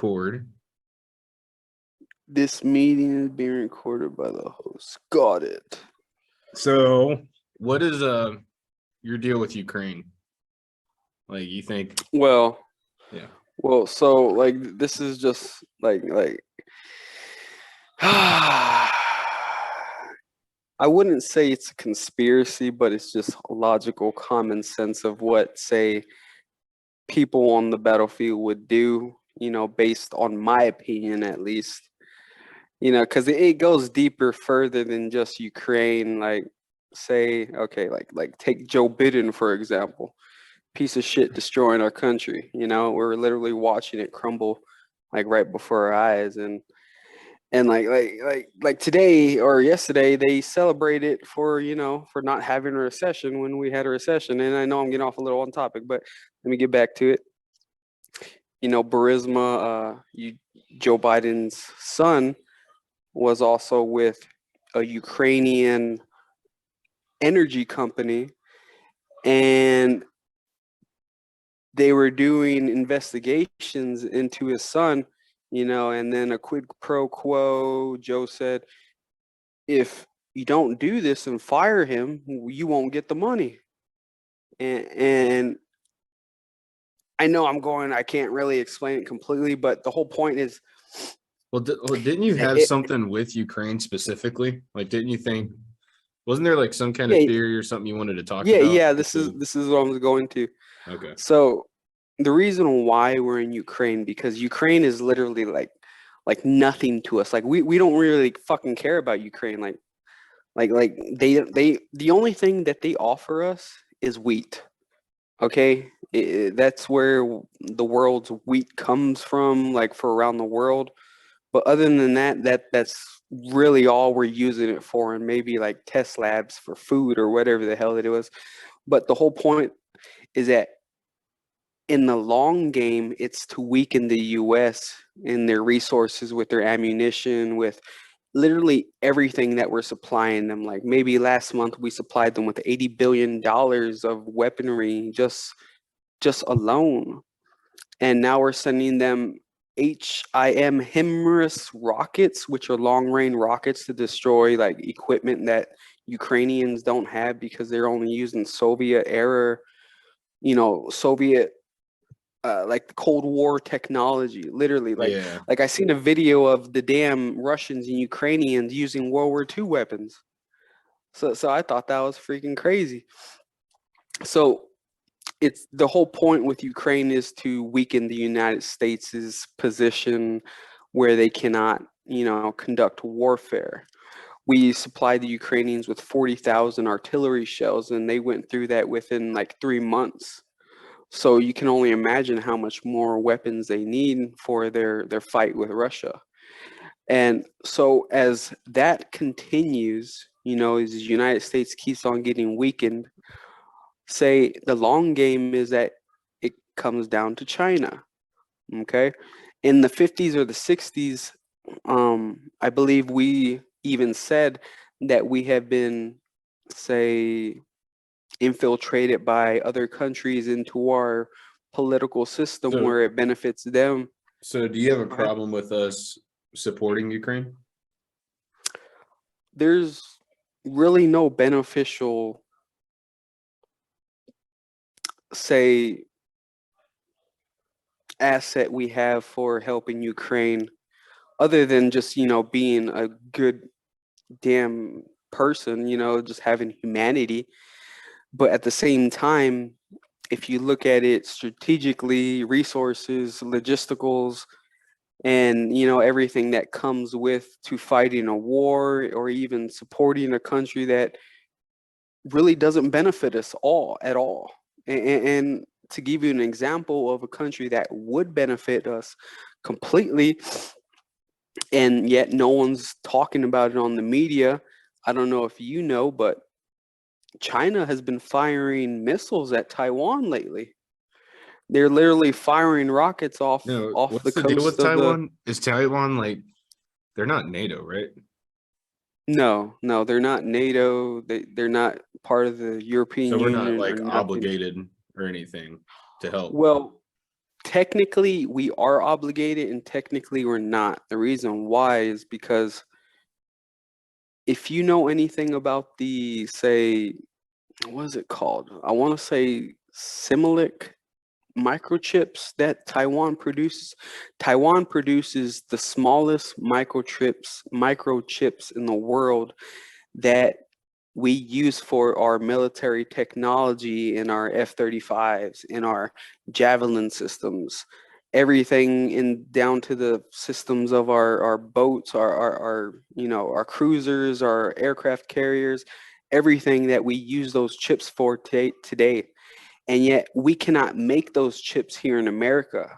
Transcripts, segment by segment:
record. This meeting is being recorded by the host. Got it. So, what is your deal with Ukraine? Like, you think? Well, Yeah. so like this is just like I wouldn't say it's a conspiracy, but it's just logical common sense of what, say, people on the battlefield would do, based on my opinion at least. Because it goes deeper further than just Ukraine. Like, say, okay, like take Joe Biden, for example. Piece of shit destroying our country. We're literally watching it crumble like right before our eyes. And like today or yesterday, they celebrated for not having a recession when we had a recession. And I know I'm getting off a little on topic, but let me get back to it. Burisma, Joe Biden's son, was also with a Ukrainian energy company, and they were doing investigations into his son, and then a quid pro quo. Joe said, if you don't do this and fire him, you won't get the money. And I know I can't really explain it completely, but the whole point is, well, didn't you have something with Ukraine specifically? Like, didn't you think, wasn't there like some kind of theory or something you wanted to talk about? Yeah, this is what I was going to. Okay. So the reason why we're in Ukraine, because Ukraine is literally like nothing to us. Like we don't really fucking care about Ukraine. Like they the only thing that they offer us is wheat. Okay, that's where the world's wheat comes from, like for around the world. But other than that's really all we're using it for, and maybe like test labs for food or whatever the hell it was. But the whole point is that in the long game, it's to weaken the U.S. in their resources, with their ammunition, with literally everything that we're supplying them. Like maybe last month we supplied them with $80 billion of weaponry just alone. And now we're sending them HIMARS rockets, which are long-range rockets to destroy like equipment that Ukrainians don't have because they're only using Soviet era, Soviet like the Cold War technology, literally. Like I seen a video of the damn Russians and Ukrainians using World War II weapons. So I thought that was freaking crazy. So it's the whole point with Ukraine is to weaken the United States' position where they cannot, conduct warfare. We supplied the Ukrainians with 40,000 artillery shells, and they went through that within like 3 months. So you can only imagine how much more weapons they need for their fight with Russia. And so as that continues, as the United States keeps on getting weakened, say the long game is that it comes down to China. Okay. In the 50s or the 60s, I believe we even said that we have been, say, infiltrated by other countries into our political system where it benefits them. So do you have a problem with us supporting Ukraine? There's really no beneficial, say, asset we have for helping Ukraine other than just, being a good damn person, just having humanity. But at the same time, if you look at it strategically, resources, logisticals, and everything that comes with to fighting a war or even supporting a country that really doesn't benefit us all at all. And to give you an example of a country that would benefit us completely, and yet no one's talking about it on the media. I don't know if you know, but China has been firing missiles at Taiwan lately. They're literally firing rockets off the coast deal with of Taiwan? Is Taiwan like, they're not NATO, right? No, they're not NATO. They're not part of the European So we're Union. not like or obligated or anything to help. Well, technically we are obligated and technically we're not. The reason why is because if you know anything about the, say, what is it called? I want to say Similac microchips that Taiwan produces. Taiwan produces the smallest microchips in the world that we use for our military technology in our F-35s, in our Javelin systems, everything in down to the systems of our boats, our our cruisers, our aircraft carriers, everything that we use those chips for today. And yet we cannot make those chips here in America.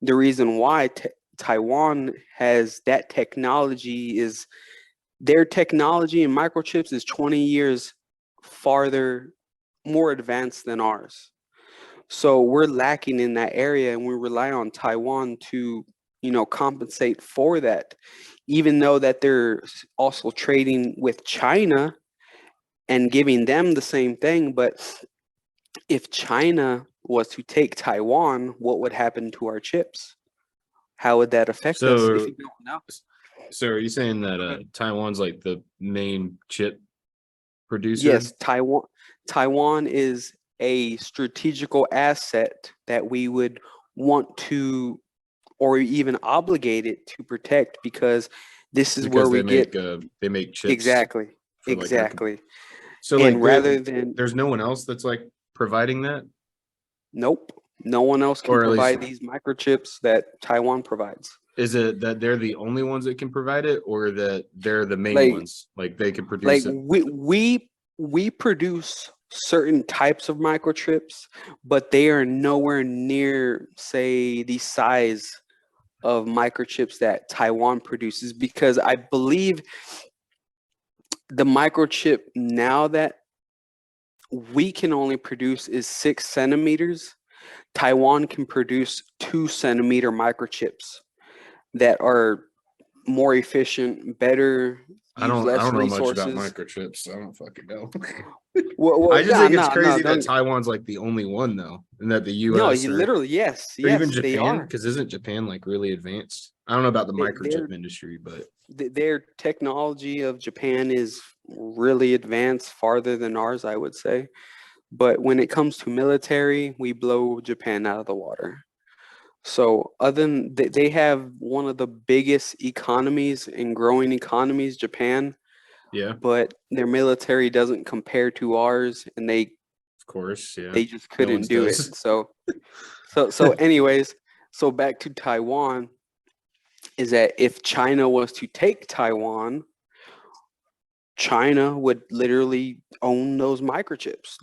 The reason why Taiwan has that technology is their technology and microchips is 20 years farther, more advanced than ours. So we're lacking in that area, and we rely on Taiwan to, compensate for that, even though that they're also trading with China and giving them the same thing. But if China was to take Taiwan, what would happen to our chips? How would that affect us if So, you don't know? so are you saying that Okay. Taiwan's like the main chip producer? Yes, Taiwan is a strategical asset that we would want to, or even obligated to protect, because this is where Because we get they make chips exactly, for like exactly. so like And rather than there's no one else that's like providing that, nope, no one else can or at least provide these microchips that Taiwan provides. is it that they're the only ones that can provide it, or that they're the main Like ones, like they can like produce it? we produce certain types of microchips, but they are nowhere near, say, the size of microchips that Taiwan produces, because I believe the microchip now that we can only produce is 6 centimeters. Taiwan can produce 2 centimeter microchips that are more efficient, better, use I less don't know much about resources. microchips, so I don't fucking know. Well, I just nah, think it's nah, nah, crazy that don't. Taiwan's like the only one though, and that the No, US you literally, yes, or even yes, they Japan, are. because isn't Japan like really advanced? I don't know about the They're microchip industry, but their technology of Japan is really advanced, farther than ours, I would say. But when it comes to military, we blow Japan out of the water. So other than they have one of the biggest economies and growing economies, Japan, yeah, but their military doesn't compare to ours, and of course, yeah, they just no couldn't one's do it. does. So anyways, so back to Taiwan, is that if China was to take Taiwan, China would literally own those microchips.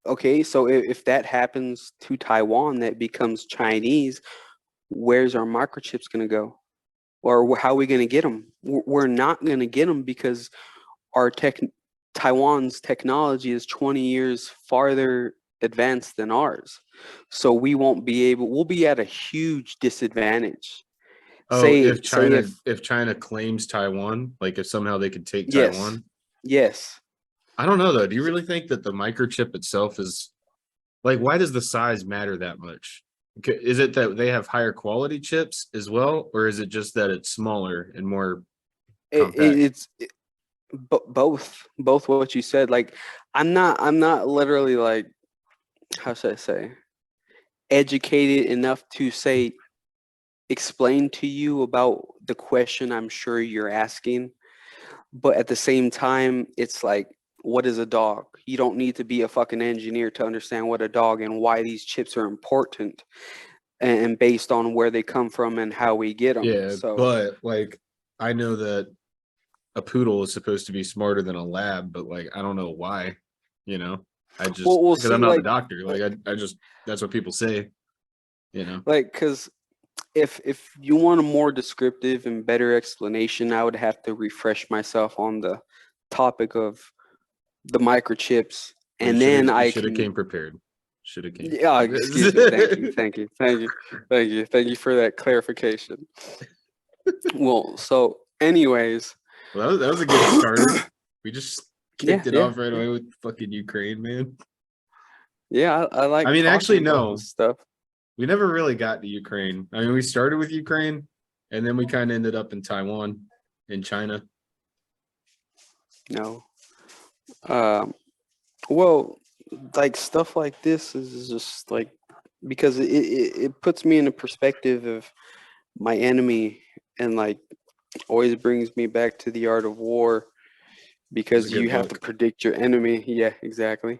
Okay, so if that happens to Taiwan, that becomes Chinese, where's our microchips going to go? Or how are we going to get them? We're not going to get them because our Taiwan's technology is 20 years farther advanced than ours. So we'll be at a huge disadvantage. Oh, Say if, if China claims Taiwan, like if somehow they could take yes, Taiwan, yes. I don't know though. Do you really think that the microchip itself is like, why does the size matter that much? Is it that they have higher quality chips as well, or is it just that it's smaller and more It, compact? it's both what you said. Like I'm not literally like, how should I say, educated enough to say explain to you about the question I'm sure you're asking. But at the same time, it's like, what is a dog? You don't need to be a fucking engineer to understand what a dog and why these chips are important, and based on where they come from and how we get them. Yeah, So but like I know that a poodle is supposed to be smarter than a lab, but like I don't know why, you know. I just we'll because I'm see, not the doctor. Like I just that's what people say, you know. because if you want a more descriptive and better explanation, I would have to refresh myself on the topic of the microchips, Well, and then you I should have can. came prepared. Should have came. Yeah, excuse me. Thank you for that clarification. Well, so anyways, Well, that was a good starter. We just yeah, kicked it yeah, off right yeah, away with fucking Ukraine, man. yeah. I I like mean, talking actually, about no. this stuff. we never really got to Ukraine. I mean, we started with Ukraine, and then we kind of ended up in Taiwan, in China. No. Well, like stuff like this is just like because it puts me in a perspective of my enemy and like always brings me back to the art of war It's a because good you have to book. predict your enemy. Yeah, exactly.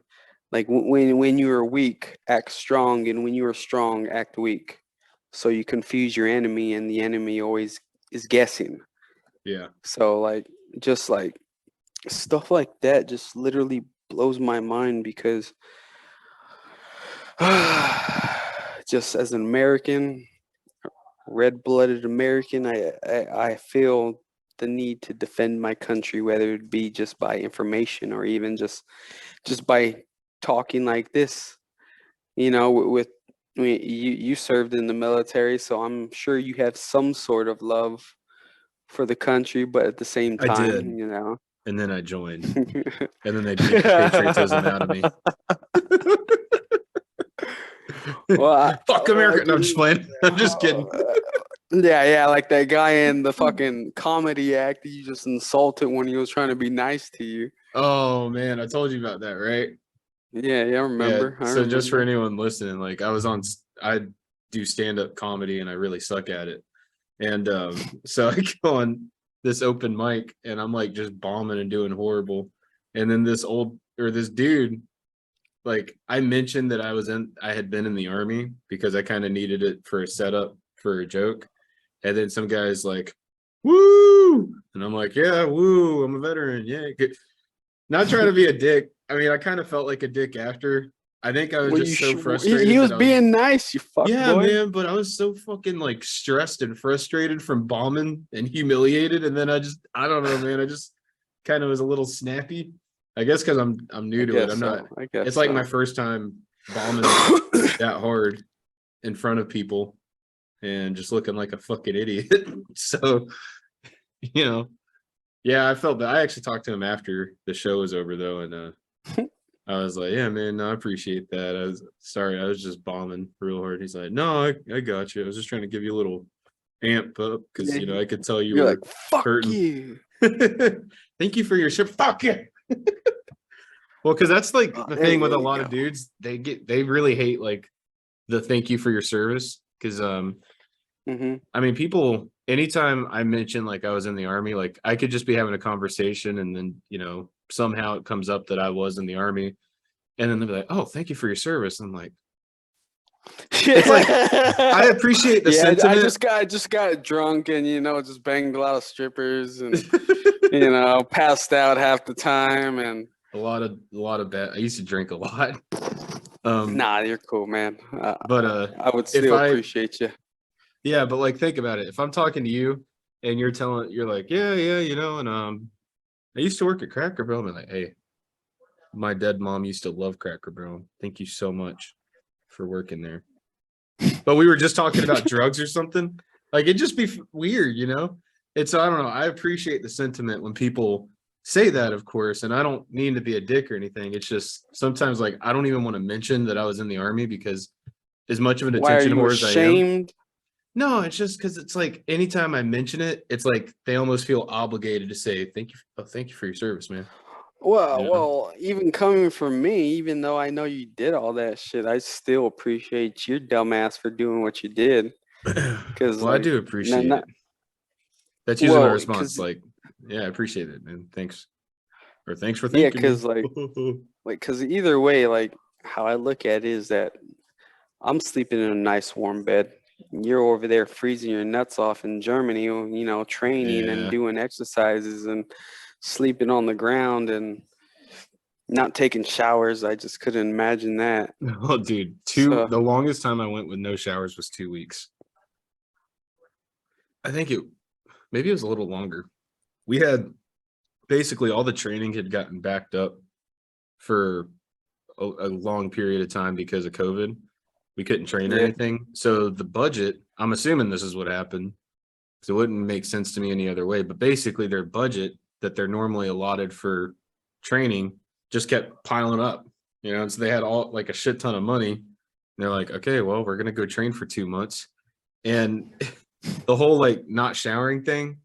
Like when you are weak, act strong, and when you are strong, act weak. So you confuse your enemy, and the enemy always is guessing. Yeah. So like just like stuff like that just literally blows my mind because just as an American, red-blooded American, I feel the need to defend my country, whether it be just by information or even just by talking like this. You know, with I mean, you served in the military, so I'm sure you have some sort of love for the country, but at the same I time, did. you know. And then I joined. And then they beat the patriotism out of me. Well, Fuck America. like, No, I'm just playing. I'm just kidding. yeah, like that guy in the fucking comedy act that you just insulted when he was trying to be nice to you. Oh man, I told you about that, right? Yeah, I Yeah. remember. I So just for remember. anyone listening, like I do stand-up comedy and I really suck at it. And so I go on this open mic and I'm like just bombing and doing horrible. And then this dude, like I mentioned that I had been in the army because I kind of needed it for a setup for a joke. And then some guy's like, woo. And I'm like, yeah, woo, I'm a veteran. Yeah. Good. Not trying to be a dick. I mean, I kind of felt like a dick after. I think I was Well, just so he frustrated was that I was, being nice, you fuck yeah, boy. man, but I was so fucking like stressed and frustrated from bombing and humiliated. And then I don't know, man. I just kind of was a little snappy. I guess because I'm I new to it. guess I'm not, so. I guess it's like my so. first time bombing that hard in front of people and just looking like a fucking idiot. So, you know, yeah, I felt that. I actually talked to him after the show was over though, and I was like, "Yeah, man, no, I appreciate that. I was sorry, I was just bombing real hard." He's like, "No, I got you. I was just trying to give you a little amp up because Yeah, I could tell you you're were like, fuck hurting." you. Thank you for your ship. Fuck you. Well, because that's like the There thing with a you lot of go. dudes. They really hate like the thank you for your service because Hmm. I mean, people, anytime I mention like I was in the army, like I could just be having a conversation and then, somehow it comes up that I was in the army. And then they'll be like, oh, thank you for your service. I'm like, it's like, I appreciate the Yeah, sentiment. I just got drunk and just banged a lot of strippers and passed out half the time and a lot of bad. I used to drink a lot. Um, nah, you're cool, man. but I would if still I, appreciate you. yeah, but like think about it. If I'm talking to you and you're like, yeah, yeah, and I used to work at Cracker Barrel. I'm like, hey, my dead mom used to love Cracker Barrel. Thank you so much for working there. But we were just talking about drugs or something. Like it'd just be weird. It's I don't know. I appreciate the sentiment when people say that, of course, and I don't mean to be a dick or anything. It's just sometimes like I don't even want to mention that I was in the army because as much of an Why are attention you whore as I am. ashamed? No, it's just because it's like anytime I mention it, it's like they almost feel obligated to say thank you. Oh, thank you for your service, man. Well, even coming from me, even though I know you did all that shit, I still appreciate your dumbass for doing what you did. Because Well, I like, do not, appreciate not it. That's usually my well, response. because Like, yeah, I appreciate it, man. Thanks. Or thanks for yeah, thanking me. because because either way, like how I look at it is that I'm sleeping in a nice warm bed. You're over there freezing your nuts off in Germany, training and Yeah. doing exercises and sleeping on the ground and not taking showers. I just couldn't imagine that. Oh, dude, So the longest time I went with no showers was 2 weeks. I think maybe it was a little longer. We had basically all the training had gotten backed up for a long period of time because of COVID. We couldn't train or yeah, anything. So the budget, I'm assuming this is what happened. So it wouldn't make sense to me any other way. But basically, their budget that they're normally allotted for training just kept piling up. And so they had all like a shit ton of money, they're like, okay, well, we're gonna go train for 2 months. And the whole like not showering thing,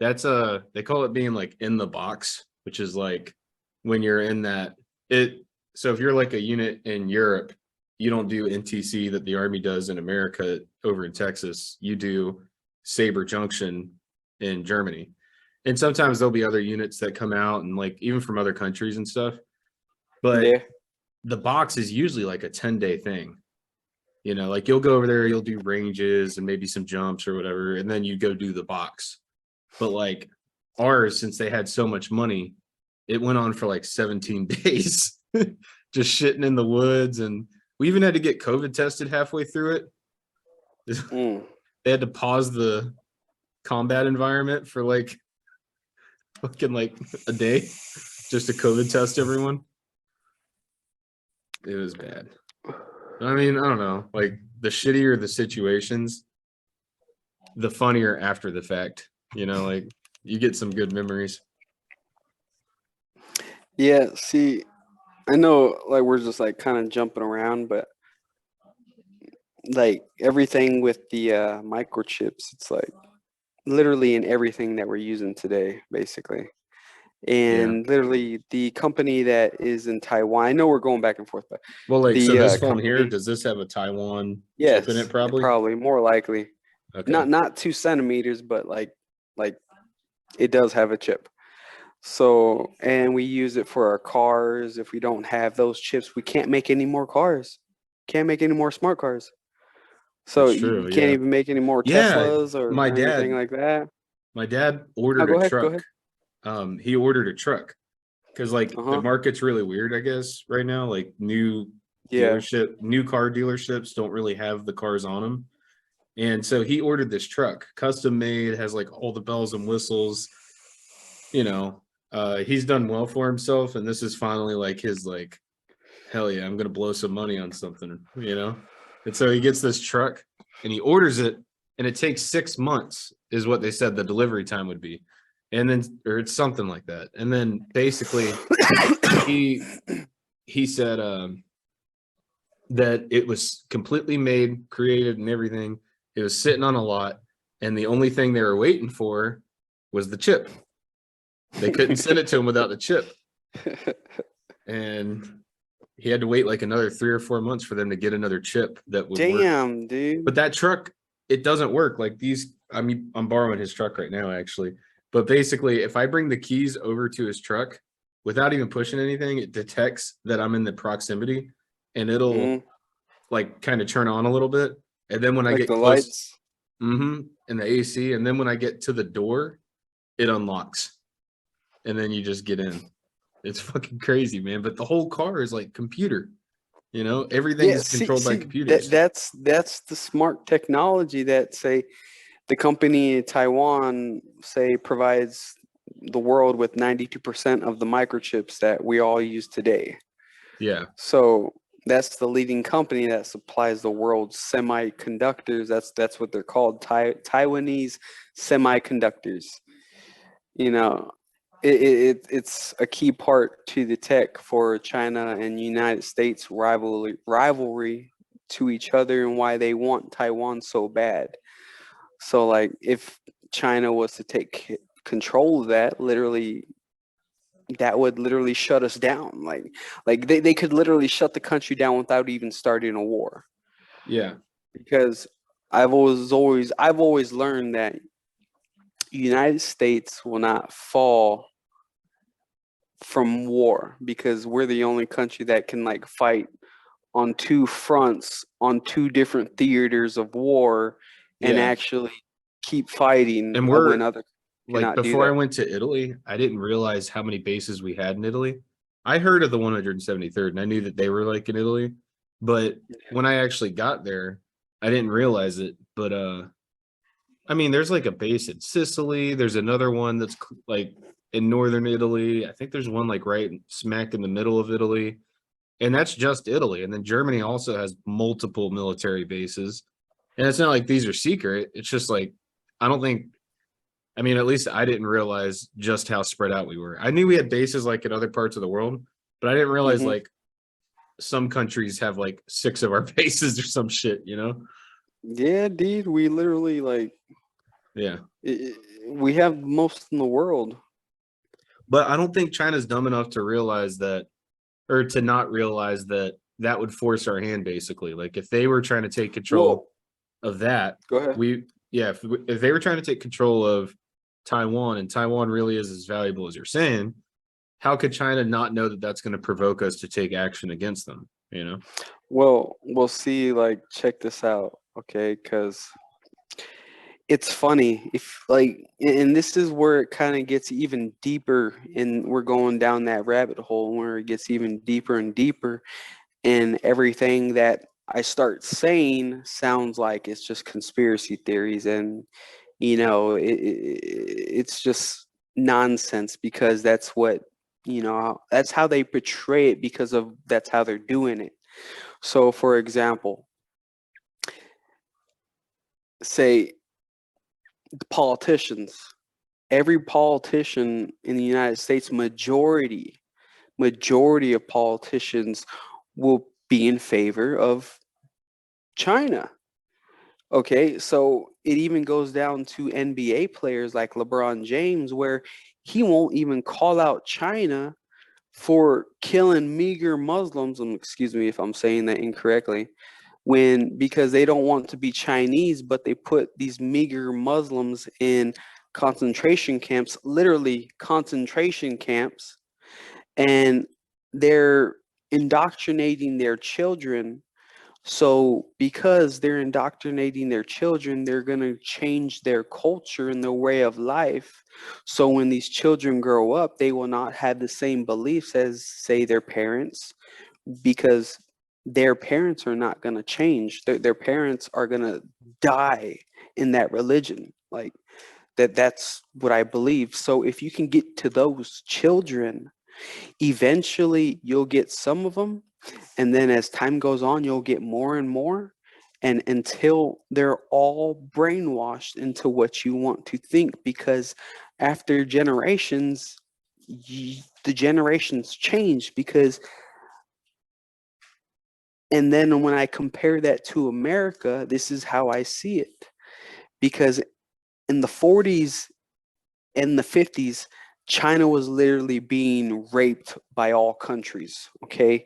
that's they call it being like in the box, which is like when you're in that it so if you're like a unit in Europe, you don't do NTC that the Army does in America over in Texas. You do Saber Junction in Germany. And sometimes there'll be other units that come out and like even from other countries and stuff. But Yeah. the box is usually like a 10-day thing. You know, like you'll go over there, you'll do ranges and maybe some jumps or whatever, and then you go do the box. But like ours, since they had so much money, it went on for like 17 days, just shitting in the woods. And we even had to get COVID tested halfway through it. Mm. They had to pause the combat environment for like fucking like a day just to COVID test everyone. It was bad. I mean, I don't know. Like the shittier the situations, the funnier after the fact. You know, like you get some good memories. Yeah, see, I know like we're just like kind of jumping around, but like everything with the microchips, it's like literally in everything that we're using today, basically. Yeah. And literally the company that is in Taiwan, I know we're going back and forth, but Well, like, so the this phone here, company, does this have a Taiwan chip in it yes, probably? probably more likely. Okay. Not 2 centimeters, but like it does have a chip. So, and we use it for our cars. If we don't have those chips, we can't make any more cars. Can't make any more smart cars. So That's you true. can't Yeah. even make any more Yeah. Teslas My or anything dad, like that. my dad Oh, ordered go a ahead, go truck. ahead. He ordered a truck because like the Uh-huh. market's really weird, I guess, right now. Like Yeah. new car dealerships don't really have the cars on them. And so he ordered this truck, custom made, has like all the bells and whistles, you know. He's done well for himself, and this is finally like his like, hell yeah, I'm gonna blow some money on something, you know. And so he gets this truck and he orders it, and it takes 6 months, is what they said the delivery time would be. And then or it's something like that. And then basically he he said that it was completely made, created, and everything. It was sitting on a lot, and the only thing they were waiting for was the chip. They couldn't send it to him without the chip, and he had to wait like another 3 or 4 months for them to get another chip that would work. Damn, dude. But that truck, it doesn't work. Like these, I mean, I'm borrowing his truck right now, actually. But basically, if I bring the keys over to his truck without even pushing anything, it detects that I'm in the proximity, and it'll Mhm. like kind of turn on a little bit. And then when I Like get the close, lights. and the AC, and then when I get to the door, it unlocks. And then you just get in. It's fucking crazy, man. But the whole car is like computer, you know, everything Yeah, is controlled by see that computers. that's the smart technology that say the company in Taiwan say provides the world with 92% of the microchips that we all use today. Yeah. So that's the leading company that supplies the world's semiconductors. That's what they're called, Taiwanese semiconductors. You know, it's a key part to the tech for China and United States rivalry to each other and why they want Taiwan so bad. So like if China was to take control of that, literally that would literally shut us down. Like they could literally shut the country down without even starting a war. Yeah. Because I've always learned that United States will not fall from war because we're the only country that can like fight on two fronts on two different theaters of war and Yeah. actually keep fighting And when we're other like, cannot do before I that. went to Italy, I didn't realize how many bases we had in Italy. I heard of the 173rd and I knew that they were like in Italy. But when I actually got there, I didn't realize it. But I mean, there's like a base in Sicily. There's another one that's like in northern Italy. I think there's one like right smack in the middle of Italy. And that's just Italy. And then Germany also has multiple military bases. And it's not like these are secret. It's just like, I don't think, I mean, at least I didn't realize just how spread out we were. I knew we had bases like in other parts of the world, but I didn't realize Hmm. like some countries have like 6 of our bases or some shit, you know? Yeah, dude, we literally like Yeah. we have most in the world. But I don't think China's dumb enough to realize that, or to not realize that that would force our hand, basically. Like if they were trying to take Well, control of that, go ahead. yeah, if they were trying to take control of Taiwan, and Taiwan really is as valuable as you're saying, how could China not know that that's going to provoke us to take action against them? You know? Well, we'll see. Like, check this out, okay? Because it's funny if like, and this is where it kind of gets even deeper, and we're going down that rabbit hole where it gets even deeper and deeper, and everything that I start saying sounds like it's just conspiracy theories, and it's just nonsense because that's what that's how they portray it because of that's how they're doing it. So, for example, say the politicians, every politician in the United States, majority of politicians will be in favor of China. Okay, so it even goes down to NBA players like LeBron James, where he won't even call out China for killing meager Muslims. And excuse me if I'm saying that incorrectly, because they don't want to be Chinese, but they put these meager Muslims in concentration camps, literally concentration camps, and they're indoctrinating their children. So, because they're indoctrinating their children, they're going to change their culture and their way of life. So, when these children grow up, they will not have the same beliefs as, say, their parents, because their parents are not going to change. Their parents are going to die in that religion. Like, that's what I believe. So, if you can get to those children, eventually you'll get some of them, and then as time goes on you'll get more and more, and until they're all brainwashed into what you want to think, because after generations the generations change. Because and then when I compare that to America, this is how I see it. Because in the 40s and the 50s, China was literally being raped by all countries, okay?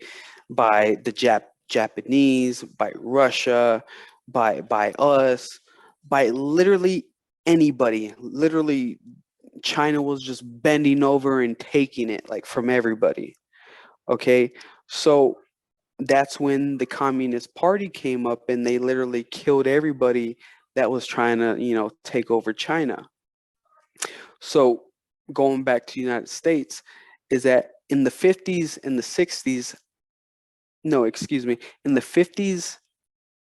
By the Japanese, by Russia, by us, by literally anybody. Literally, China was just bending over and taking it like from everybody, okay? So that's when the Communist Party came up and they literally killed everybody that was trying to, take over China. So going back to the United States, is that in the 50s and the 60s, no, excuse me, in the 50s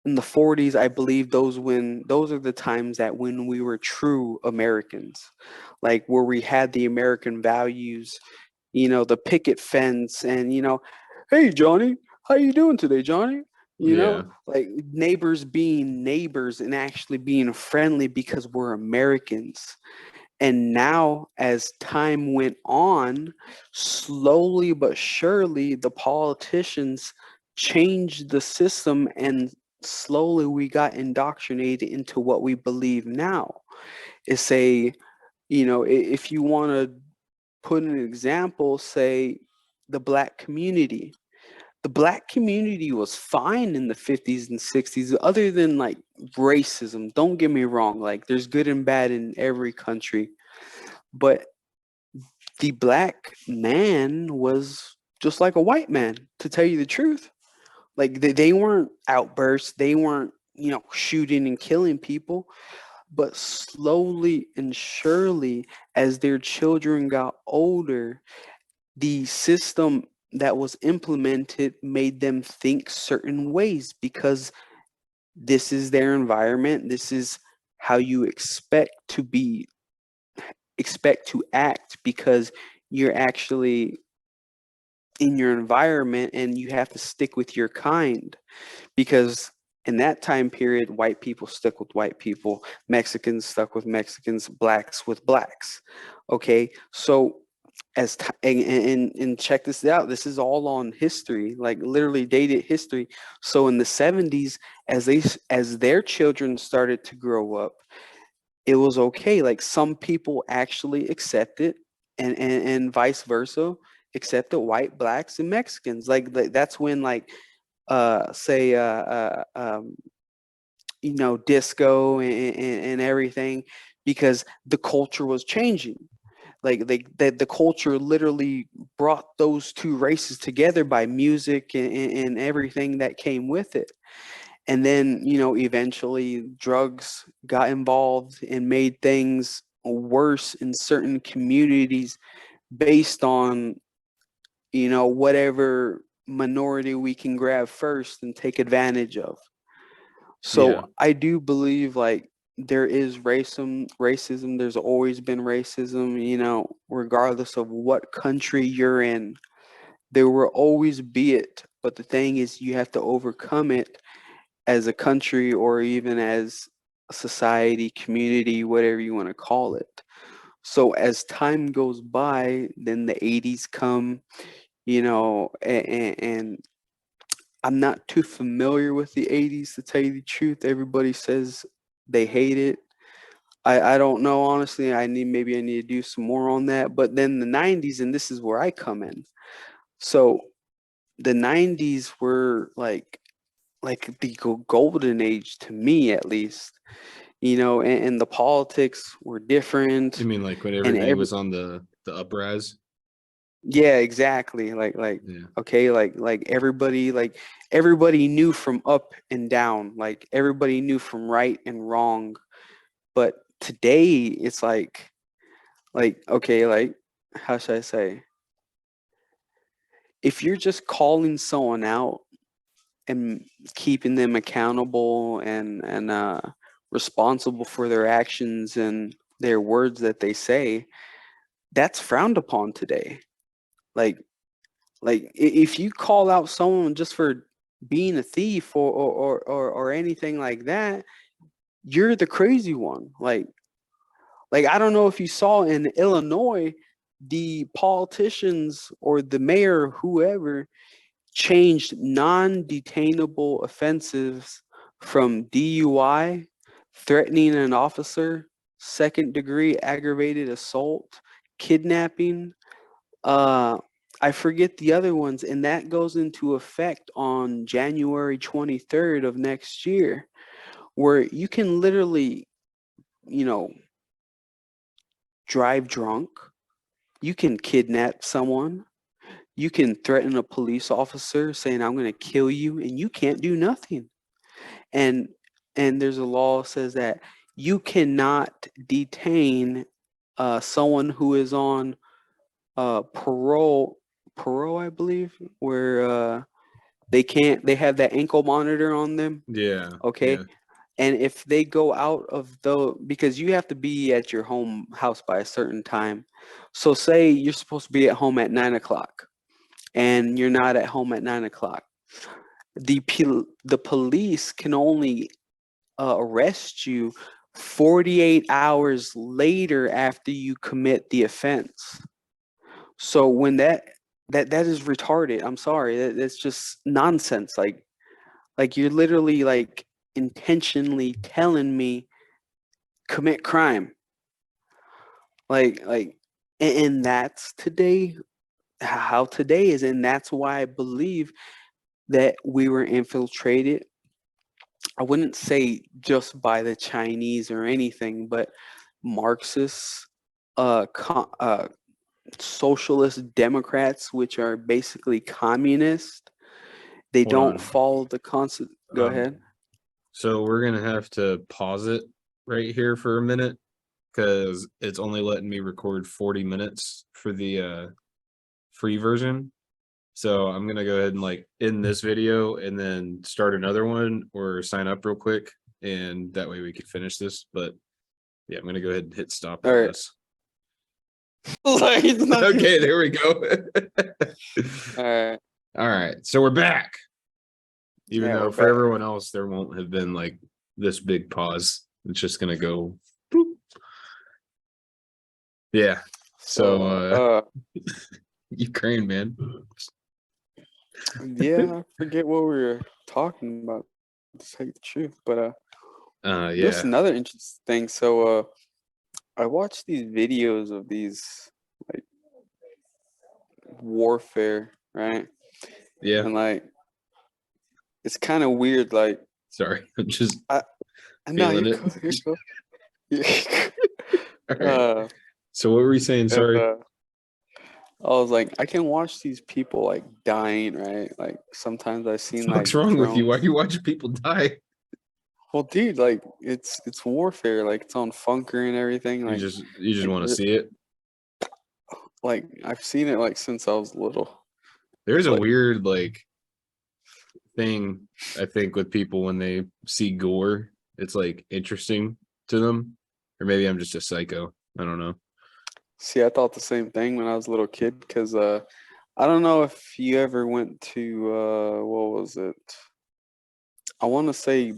and the 40s, I believe those are the times that when we were true Americans, like where we had the American values, the picket fence, and hey Johnny, how you doing today, Johnny? Yeah. Like neighbors being neighbors and actually being friendly because we're Americans. And now, as time went on, slowly but surely, the politicians changed the system, and slowly we got indoctrinated into what we believe now. It's if you want to put an example, say the black community. The black community was fine in the 50s and 60s, other than like racism. Don't get me wrong, like there's good and bad in every country. But the black man was just like a white man, to tell you the truth. Like they weren't outbursts, they weren't, shooting and killing people. But slowly and surely, as their children got older, the system that was implemented made them think certain ways, because this is their environment. This is how you expect to act, because you're actually in your environment and you have to stick with your kind. Because in that time period, white people stuck with white people, Mexicans stuck with Mexicans, blacks with blacks. Okay, so and check this out. This is all on history, like literally dated history. So in the 70s, as their children started to grow up, it was okay. Like some people actually accept it, and vice versa, accepted white, blacks, and Mexicans. Like that's when like say disco and everything, because the culture was changing. Like the culture literally brought those two races together by music and everything that came with it. And then eventually drugs got involved and made things worse in certain communities based on whatever minority we can grab first and take advantage of. Yeah. So I do believe like there is racism. There's always been racism, regardless of what country you're in. There will always be it. But the thing is, you have to overcome it as a country or even as a society, community, whatever you want to call it. So as time goes by, then the 80s come, and I'm not too familiar with the 80s, to tell you the truth. Everybody says they hate it. I don't know, honestly. Maybe I need to do some more on that. But then the 90s, and this is where I come in. So the 90s were like the golden age to me, at least. And the politics were different, You mean like when and everything was on the uprise? yeah, exactly. Like Yeah. okay, like everybody knew from up and down, like everybody knew from right and wrong. But today it's like okay, like how should I say? If you're just calling someone out and keeping them accountable and responsible for their actions and their words that they say, that's frowned upon today. Like if you call out someone just for being a thief or anything like that, you're the crazy one. Like I don't know if you saw in Illinois, the politicians or the mayor, whoever, changed non-detainable offenses from DUI, threatening an officer, second degree aggravated assault, kidnapping. Uh, I forget the other ones, and that goes into effect on January 23rd of next year, where you can literally, you know, drive drunk, you can kidnap someone, you can threaten a police officer saying, I'm going to kill you, and you can't do nothing. And there's a law says that you cannot detain someone who is on parole, I believe, where they have that ankle monitor on them. Yeah. Okay. Yeah. And if they go out of because you have to be at your home house by a certain time. So say you're supposed to be at home at 9 o'clock and you're not at home at 9 o'clock. The police can only arrest you 48 hours later after you commit the offense. So when that is retarded. I'm sorry. That's just nonsense. Like you're literally like intentionally telling me commit crime. Like and that's today, how today is, and that's why I believe that we were infiltrated. I wouldn't say just by the Chinese or anything, but Marxists, socialist Democrats, which are basically communist. They Hold don't on. follow the concept. Go Um, ahead. so we're gonna have to pause it right here for a minute because it's only letting me record 40 minutes for the free version. So I'm gonna go ahead and like end this video and then start another one or sign up real quick, and that way we can finish this. But yeah, I'm gonna go ahead and hit stop All on right. this. Like, it's not Okay, there we go. all right. All right, so we're back. Even Yeah, though we're for back. everyone else there won't have been like this big pause. It's just gonna go boop. Yeah. So So Ukraine, man. yeah, I forget what we were talking about, to tell you the truth. But there's Yeah. another interesting thing. So I watched these videos of these like warfare, right? Yeah. And like it's kind of weird. Like Sorry. I'm just I no, feeling you're it. cool. You're cool. Yeah. All right. uh, So what were we saying? and, Sorry. I was like, I can watch these people like dying, right? Like sometimes I've seen like What's wrong with you? Why drones. are you watching people die? Well, dude, like it's warfare. Like it's on Funker and everything. You just Like want to re- see it. like I've seen it like since I was little. There's a Like weird like thing I think with people when they see gore. It's like interesting to them, or maybe I'm just a psycho. I don't know. see, I thought the same thing when I was a little kid because I don't know if you ever went to what was it? I want to say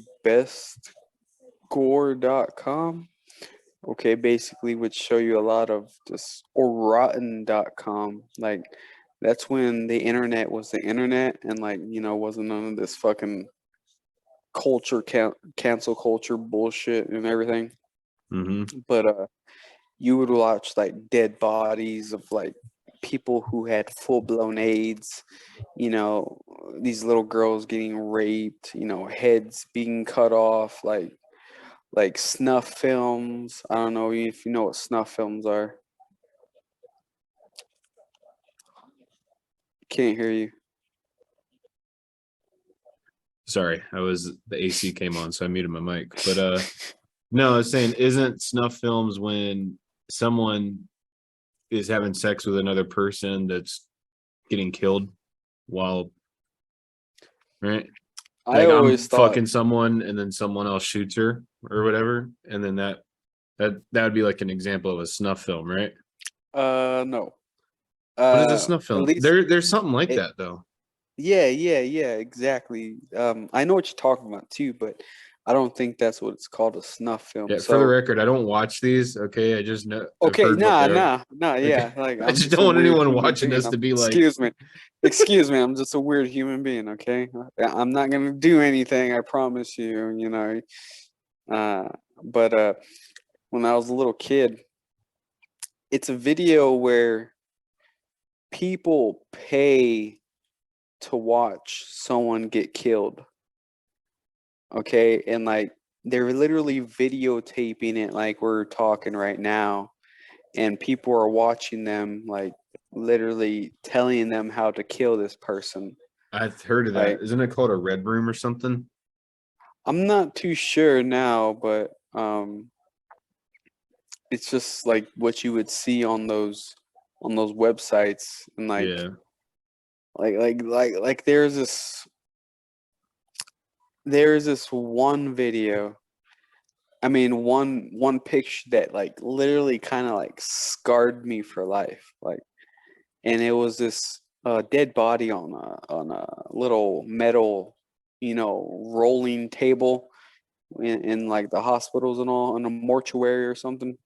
bestgore.com. Okay, basically would show you a lot of this or rotten.com. Like that's when the internet was the internet and like, wasn't none of this fucking cancel culture bullshit and everything. Mm-hmm. But you would watch like dead bodies of like people who had full blown AIDS, you know, these little girls getting raped, heads being cut off, like snuff films. I don't know if you know what snuff films are. Can't hear you. Sorry, the AC came on, so I muted my mic. But no, I was saying, isn't snuff films when someone is having sex with another person that's getting killed while, right? I Like always I'm thought, fucking someone and then someone else shoots her or whatever, and then that would be like an example of a snuff film, right? no. What is a snuff At film? least There's something like it, that though. yeah, exactly. I know what you're talking about too, but I don't think that's what it's called, a snuff film. Yeah, for the So, record, I don't watch these. Okay, I just know I've okay, heard what they are. nah, Okay, yeah. Like I I'm just just don't a want weird anyone human watching being. this to be like, Excuse me. I'm just a weird human being. Okay, I'm not gonna do anything. I promise you. Uh, but when I was a little kid, it's a video where people pay to watch someone get killed. Okay, and like they're literally videotaping it like we're talking right now, and people are watching them like literally telling them how to kill this person. I've heard of that. Like Isn't it called a red room or something? I'm not too sure now, but it's just like what you would see on those websites, and Yeah. like there's this one video. I mean, one picture that like literally kind of like scarred me for life. Like, and it was this dead body on a little metal, rolling table in like the hospitals and all, in a mortuary or something.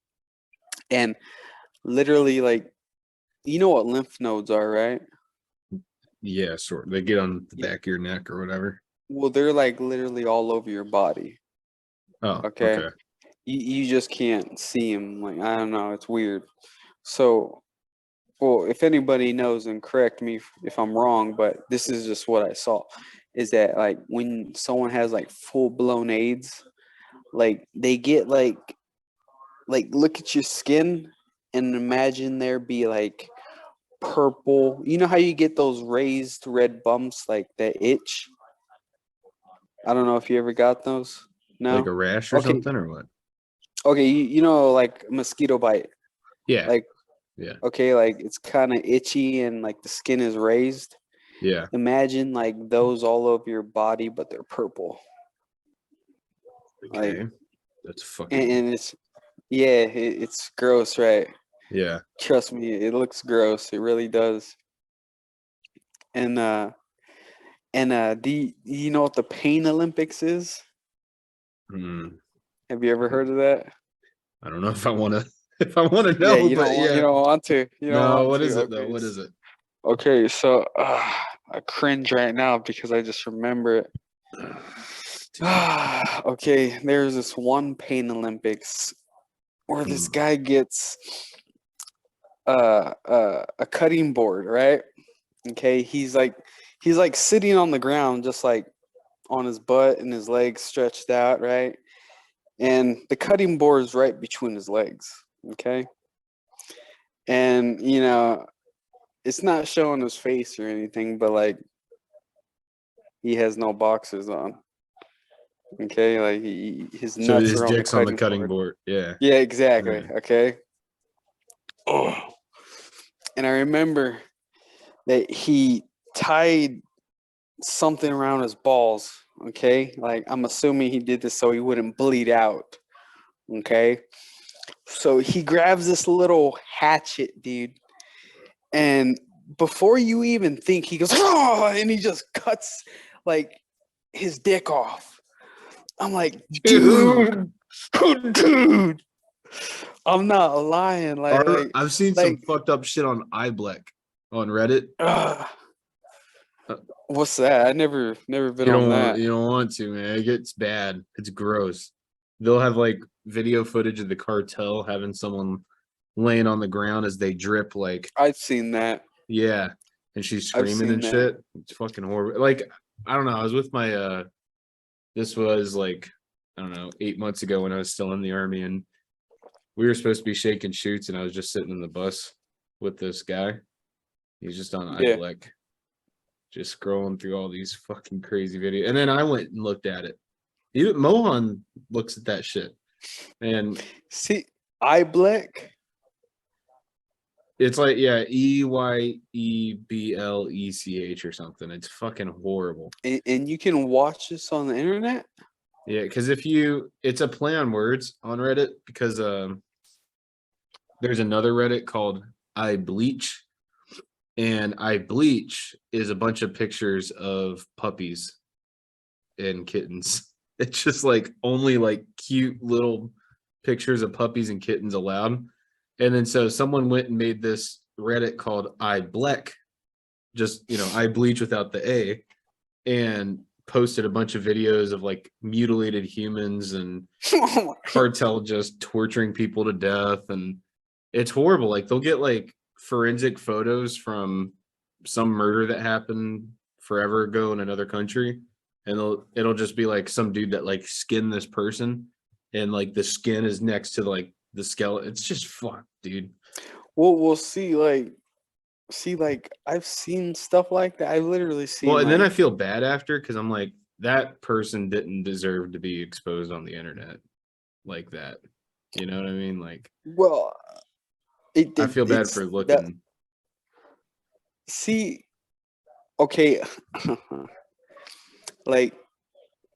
And literally, like, you know what lymph nodes are, right? Yeah, sort of. They get on the Yeah. back of your neck or whatever. Well, they're like literally all over your body. Oh, Okay, okay. you just can't see them. Like I don't know, it's weird. So, well, if anybody knows, and correct me if I'm wrong, but this is just what I saw, is that like when someone has like full blown AIDS, like they get like look at your skin and imagine there be like purple. You know how you get those raised red bumps like that itch? I don't know if you ever got those. Like No? a rash or Okay. something or what? Okay, you know like mosquito bite. Yeah. Like Yeah. okay, like it's kind of itchy and like the skin is raised. Yeah. Imagine like those all over your body, but they're purple. Like Okay. That's fucking and it's yeah, it's gross, right? yeah. Trust me, it looks gross. It really does. And do you know what the Pain Olympics is? Hmm. Have you ever heard of that? I don't know if I want to if I want to Yeah, know, but you yeah. don't want to. You don't No, want what to. is it though? Okay. What is it? Okay, so I cringe right now because I just remember it. Okay, there's this one Pain Olympics where this Hmm. guy gets a cutting board, right? Okay, he's like sitting on the ground, just like on his butt and his legs stretched out, right? And the cutting board is right between his legs. Okay, and it's not showing his face or anything, but like he has no boxers on. Okay, like his So nuts his are on the dick's on the cutting cutting board. board. Yeah. Yeah, exactly. Yeah. Okay. Oh. And I remember that he tied something around his balls. Okay, like I'm assuming he did this so he wouldn't bleed out. Okay, so he grabs this little hatchet, dude, and before you even think, he goes, oh, and he just cuts like his dick off. I'm like, Dude. dude, dude, I'm not lying. I've seen some Like, fucked up shit on iBlack on Reddit. uh, Uh, what's that? I never been on that. you don't want to, man. It gets bad. It's gross. They'll have like video footage of the cartel having someone laying on the ground as they drip like, I've seen that. yeah, and she's I've screaming seen and that. shit. It's fucking horrible. Like, I don't know. I was with my this was like, I don't know, 8 months ago when I was still in the army, and we were supposed to be shaking shoots, and I was just sitting in the bus with this guy. He's just on Yeah. iBlack, just scrolling through all these fucking crazy videos. And then I went and looked at it. Even Mohan looks at that shit. And See, eye black. it's like, yeah, EYEBLECH or something. It's fucking horrible. And you can watch this on the internet. Yeah, because it's a play on words on Reddit because there's another Reddit called I Bleach, and I Bleach is a bunch of pictures of puppies and kittens. It's just like only like cute little pictures of puppies and kittens allowed. And then so someone went and made this Reddit called I Bleck, just I bleach without the A, and posted a bunch of videos of like mutilated humans and Oh my- cartel just torturing people to death. And it's horrible. Like they'll get like forensic photos from some murder that happened forever ago in another country, and it'll just be like some dude that like skinned this person, and like the skin is next to like the skeleton. It's just fuck, dude. Well, we'll see. Like I've seen stuff like that. I've literally Well, seen and then I like, feel bad after because I'm like, that person didn't deserve to be exposed on the internet like that. You know what I mean? Like, well, I feel bad it's for that. looking. See, okay, like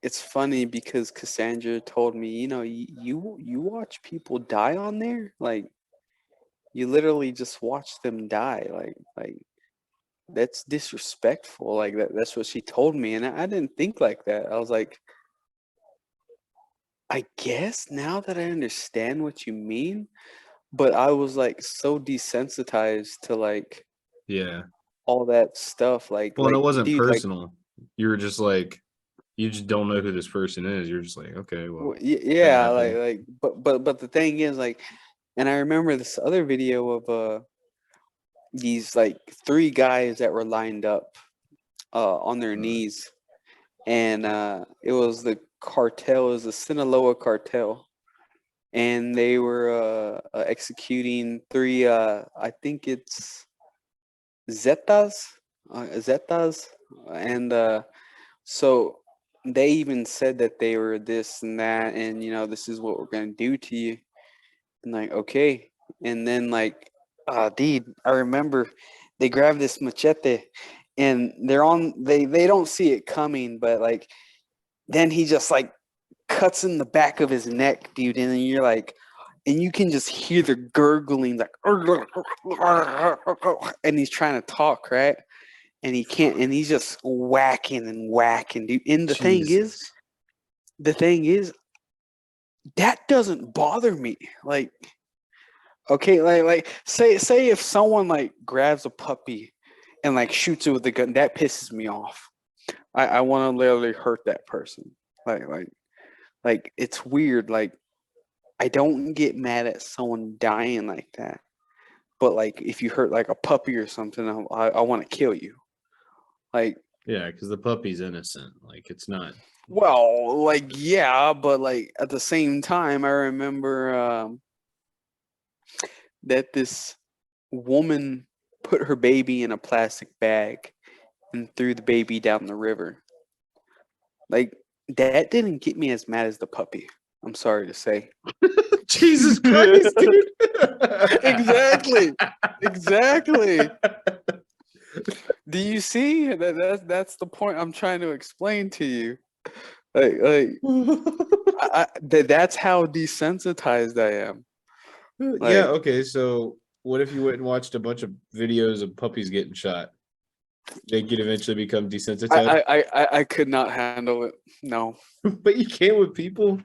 it's funny because Cassandra told me, you watch people die on there, like you literally just watch them die, like that's disrespectful. Like that's what she told me, and I didn't think like that. I was like, I guess now that I understand what you mean, but I was like so desensitized to like Yeah. all that stuff. Well, and it wasn't Dude, like, personal. You were just like, you just don't know who this person is. You're just like, okay, well, that yeah, happened. but the thing is, like, and I remember this other video of these like three guys that were lined up on their knees, and it was the cartel, it was the Sinaloa cartel, and they were executing three. I think it's Zetas, and so they even said that they were this and that, and this is what we're gonna do to you, and like, okay, and then like, dude, I remember they grabbed this machete, and they don't see it coming, but like, then he just like cuts in the back of his neck, dude, and then you're like, and you can just hear the gurgling, like, and he's trying to talk, right? And he can't, and he's just whacking and whacking, dude. And Jesus. the thing is, that doesn't bother me. Like, Okay, like say if someone like grabs a puppy and like shoots it with a gun, that pisses me off. I want to literally hurt that person. Like it's weird. Like I don't get mad at someone dying like that, but like if you hurt like a puppy or something, I want to kill you. Like, Yeah, because the puppy's innocent. Like it's not. well, like yeah, but like at the same time, I remember that this woman put her baby in a plastic bag and threw the baby down the river. Like that didn't get me as mad as the puppy. I'm sorry to say. Jesus Christ, dude. Exactly. Exactly. Do you see that's the point I'm trying to explain to you. That's how desensitized I am. Yeah, Like okay, so what if you went and watched a bunch of videos of puppies getting shot? They could eventually become desensitized. I could not handle it. No. But you can't with people.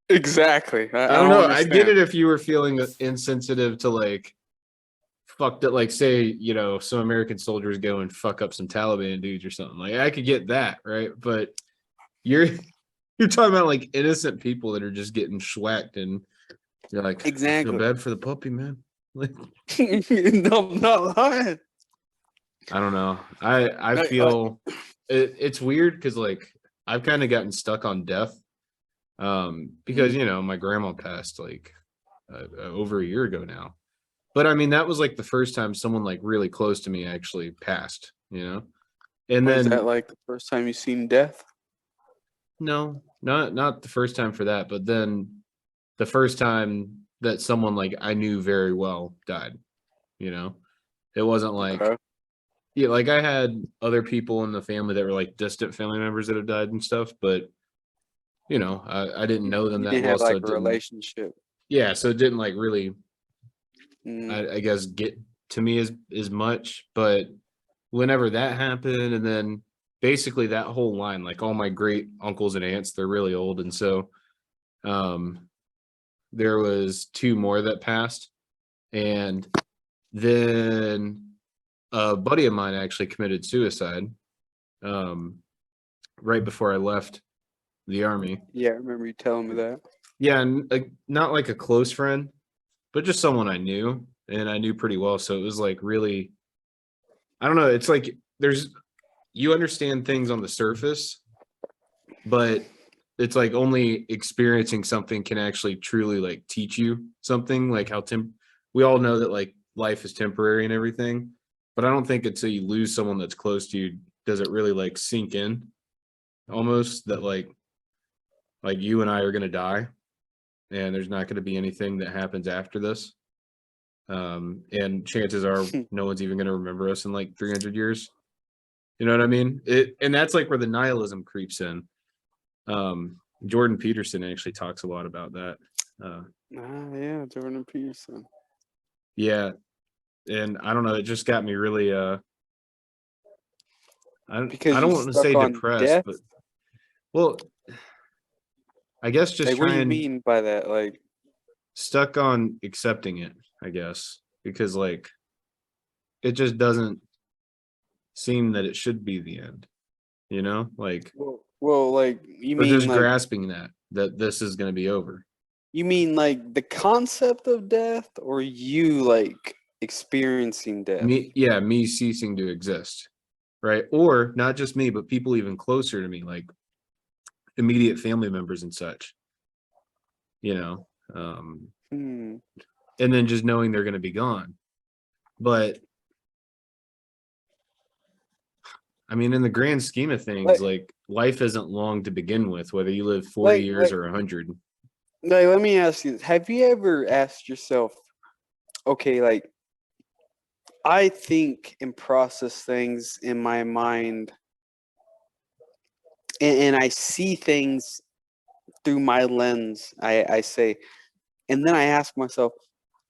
Exactly. I I don't don't know. I'd get understand. it if you were feeling insensitive to like fucked it, like say, some American soldiers go and fuck up some Taliban dudes or something. Like I could get that, right? But you're you're talking about like innocent people that are just getting schwacked and you're like, I feel Exactly. bad for the puppy, man. Like No, I'm not lying. I don't know. I feel it's weird because like I've kind of gotten stuck on death. Because my grandma passed like over a year ago now. But I mean, that was like the first time someone like really close to me actually passed. And Was that then like the first time you seen death? no, not the first time for that, but then the first time that someone like I knew very well died, you know. It wasn't like Okay. yeah, like I had other people in the family that were like distant family members that have died and stuff, but I didn't know them You that didn't well, have so like it a didn't relationship. yeah, so it didn't like really Mm, I guess get to me as much, but whenever that happened, and then basically that whole line, like all my great uncles and aunts, they're really old, and so um, there was two more that passed, and then a buddy of mine actually committed suicide um, right before I left the army. yeah, I remember you telling me that. Yeah, and not like a close friend, but just someone I knew and I knew pretty well. So it was like really, I don't know. It's like there's you understand things on the surface, but it's like only experiencing something can actually truly like teach you something like how we all know that like life is temporary and everything, but I don't think until you lose someone that's close to you does it really like sink in almost that like you and I are going to die and there's not going to be anything that happens after this. And chances are no one's even going to remember us in like 300 years. You know what I mean? And that's like where the nihilism creeps in. Jordan Peterson actually talks a lot about that. Uh, Yeah, Jordan Peterson. yeah, and I don't know, it just got me really I Because you don't want to stuck say on depressed, death? but well, I guess just Like what do you trying mean by that? Like stuck on accepting it, I guess, because like it just doesn't seem that it should be the end, like well like you or mean just like grasping that this is going to be over. you mean like the concept of death or you like experiencing death? Me ceasing to exist, right? Or not just me, but people even closer to me, like immediate family members and such, you know, um, Hmm. and then just knowing they're going to be gone. But I mean, in the grand scheme of things, Like like life isn't long to begin with, whether you live 40 like years like or 100. like let me ask you this. Have you ever asked yourself, okay, like I think and process things in my mind and I see things through my lens, I say, and then I ask myself,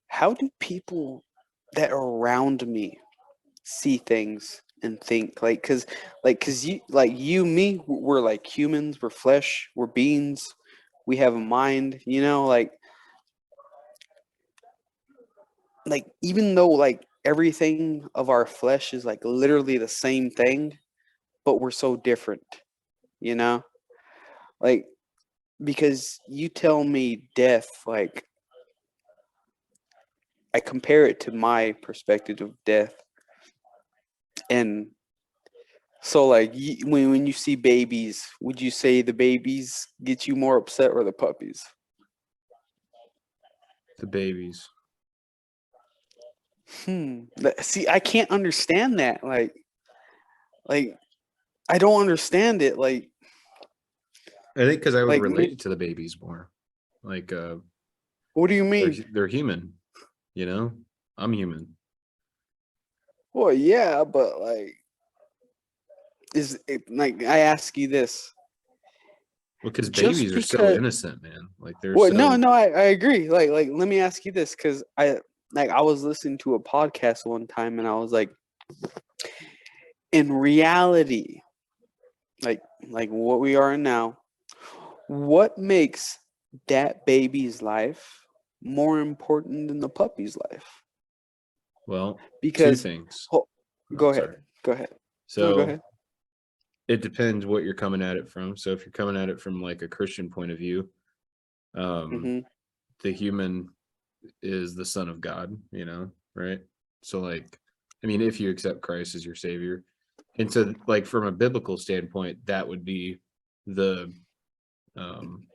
how do people that are around me see things and think because you me we're like humans, we're flesh, we're beings, we have a mind, like like even though like everything of our flesh is like literally the same thing, but we're so different, you know? Like because you tell me death, like I compare it to my perspective of death, and so like when you see babies, would you say the babies get you more upset or the puppies? The babies. See, I can't understand that. Like I don't understand it. I think because I would Like relate it to the babies more. Like what do you they're mean? they're human, you know? I'm human. Well, yeah, but like is it, like I ask you this, Because just babies are so because innocent, man. Like they're well, no, so no, I agree. Like let me ask you this, because I was listening to a podcast one time and I was like, in reality, like like what we are in now, what makes that baby's life more important than the puppy's life? well, two Because things. ho- Oh, go ahead, sorry. go ahead. No, go So ahead. it depends what you're coming at it from. So if you're coming at it from like a Christian point of view, um, Hmm. the human is the son of God, right? So like, I mean, if you accept Christ as your savior, and so like from a biblical standpoint, that would be the um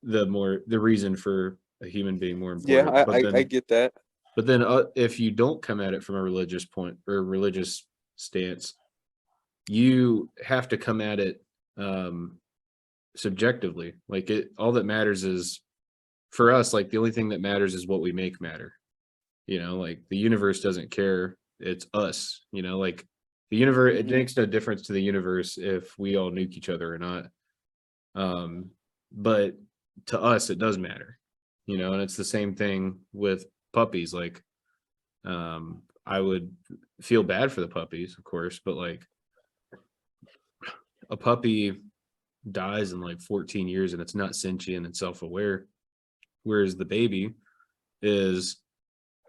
the reason for a human being more Yeah, important. I get that. But then if you don't come at it from a religious point or religious stance, you have to come at it um subjectively. Like it all that matters is for us, like the only thing that matters is what we make matter. Like the universe doesn't care. It's us, like the universe, it Hmm. makes no difference to the universe if we all nuke each other or not. But to us, it does matter, and it's the same thing with puppies. Like, I would feel bad for the puppies, of course, but like a puppy dies in like 14 years and it's not sentient and self-aware, whereas the baby is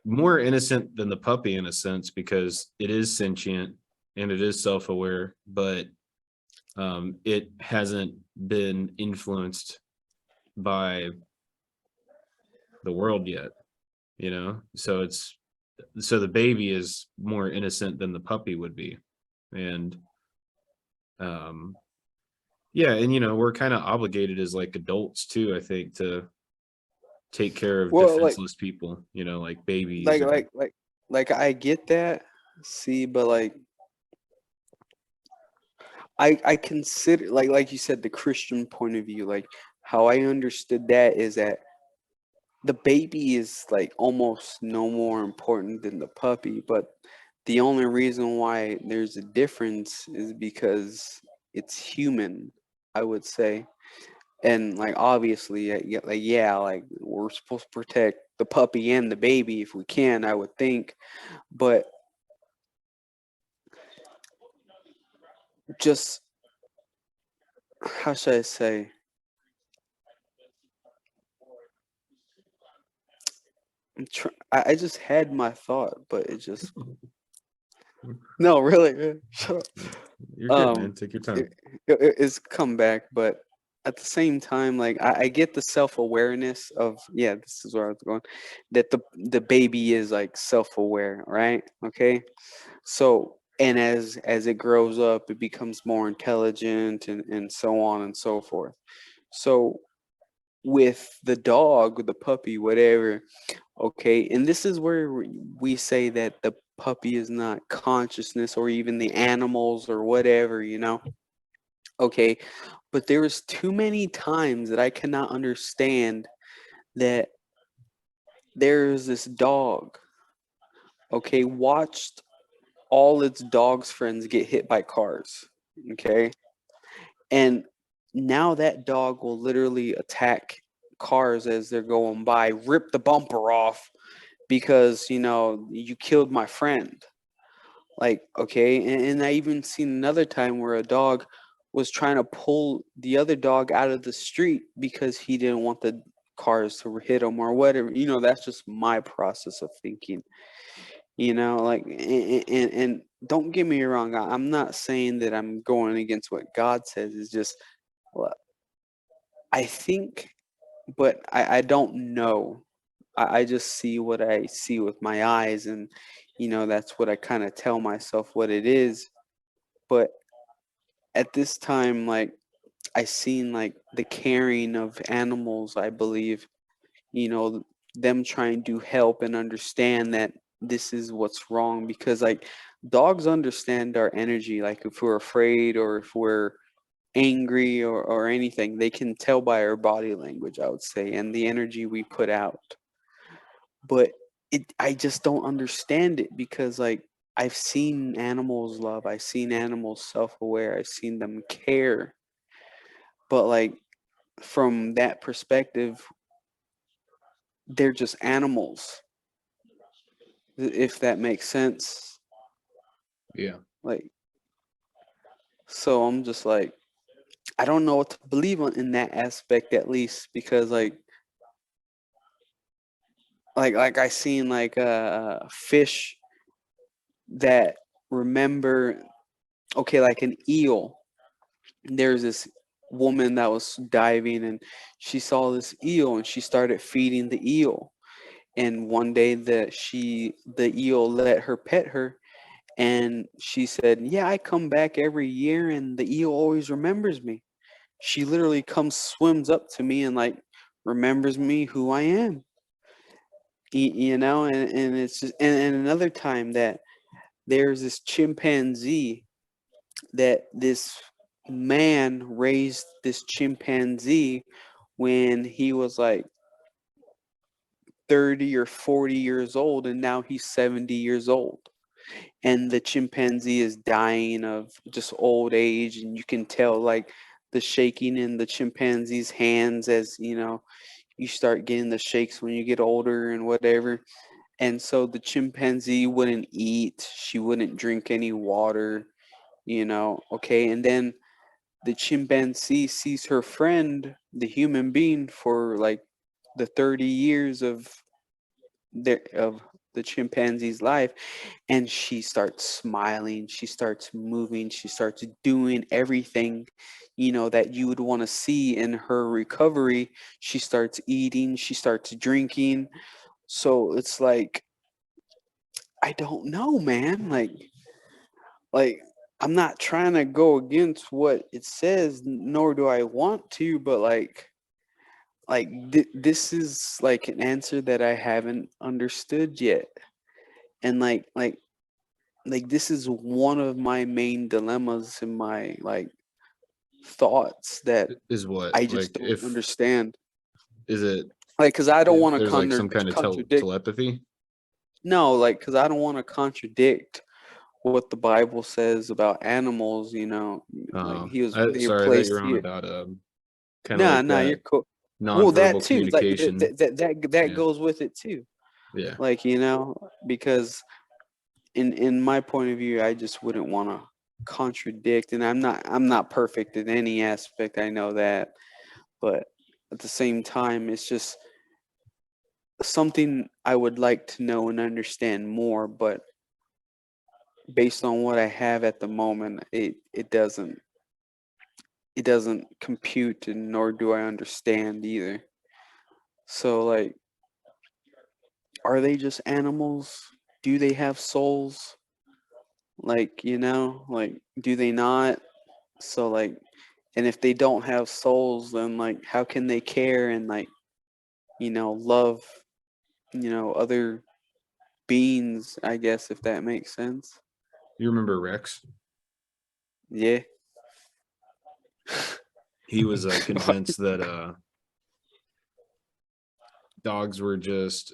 more innocent than the puppy in a sense because it is sentient and it is self-aware, but it hasn't been influenced by the world yet, so the baby is more innocent than the puppy would be. And um yeah, and we're kind of obligated as like adults too, I think, to take care of Well, defenseless people, like babies like or like like like I get that. See, but like I consider like you said the Christian point of view, like how I understood that is that the baby is like almost no more important than the puppy, but the only reason why there's a difference is because it's human, I would say. And like obviously like we're supposed to protect the puppy and the baby if we can, I would think. But just how should I say? I just had my thought, but it just no, really. Shut up. you're good, man. Take your It, time. it's come back, but at the same time, like I get the self-awareness of, yeah, this is where I was going, that the baby is like self-aware, right? Okay. So and as it grows up, it becomes more intelligent and so on and so forth. So with the dog, with the puppy, whatever, okay, and this is where we say that the puppy is not consciousness or even the animals or whatever, okay, but there was too many times that I cannot understand that there's this dog, okay, watched all its dog's friends get hit by cars, okay, and now that dog will literally attack cars as they're going by, rip the bumper off because you killed my friend. Like, okay, and I even seen another time where a dog was trying to pull the other dog out of the street because he didn't want the cars to hit them or whatever. That's just my process of thinking. Like, and don't get me wrong. I'm not saying that I'm going against what God says. It's just, well, I think, but I don't know. I just see what I see with my eyes, and that's what I kind of tell myself what it is. But at this time, like, I seen like the caring of animals, I believe, you know, them trying to help and understand that this is what's wrong, because like dogs understand our energy. Like if we're afraid or if we're angry or anything, they can tell by our body language, I would say, and the energy we put out. But I just don't understand it, because like I've seen animals love, I've seen animals self-aware, I've seen them care. But like from that perspective, they're just animals, if that makes sense. Yeah. Like, so I'm just like, I don't know what to believe on in that aspect, at least, because like I seen like fish that remember, okay, like an eel. There's this woman that was diving, and she saw this eel and she started feeding the eel. And one day the eel let her pet her, and she said, yeah, I come back every year and the eel always remembers me. She literally comes, swims up to me and like remembers me who I am. And it's just, and another time that there's this chimpanzee, that this man raised this chimpanzee when he was like 30 or 40 years old, and now he's 70 years old. And the chimpanzee is dying of just old age, and you can tell like the shaking in the chimpanzee's hands, as you start getting the shakes when you get older and whatever. And so the chimpanzee wouldn't eat, she wouldn't drink any water, okay. And then the chimpanzee sees her friend, the human being, for like the 30 years of the chimpanzee's life, and she starts smiling, she starts moving, she starts doing everything that you would want to see in her recovery. She starts eating, she starts drinking. So it's like, I don't know, man. Like I'm not trying to go against what it says, nor do I want to, but this is like an answer that I haven't understood yet. And like this is one of my main dilemmas in my like thoughts that Is what? I just Like don't if understand. is it Like, because I don't if want to there's like some kind of contradict. telepathy? No, like, because I don't want to contradict what the Bible says about animals. Like they Sorry, I thought you placed were on here. about kind of Nah, like nah, you're that cool. Well, that nonverbal too. Like communication. that Yeah. goes with it too. Yeah. Like, because in my point of view, I just wouldn't want to contradict, and I'm not perfect in any aspect. I know that, but at the same time, it's just something I would like to know and understand more. But based on what I have at the moment, it doesn't compute, and nor do I understand either. So like, are they just animals? Do they have souls? Like, like, do they not? So like, and if they don't have souls, then like how can they care and like, love, other beings, I guess, if that makes sense. You remember Rex? Yeah. He was convinced that dogs were just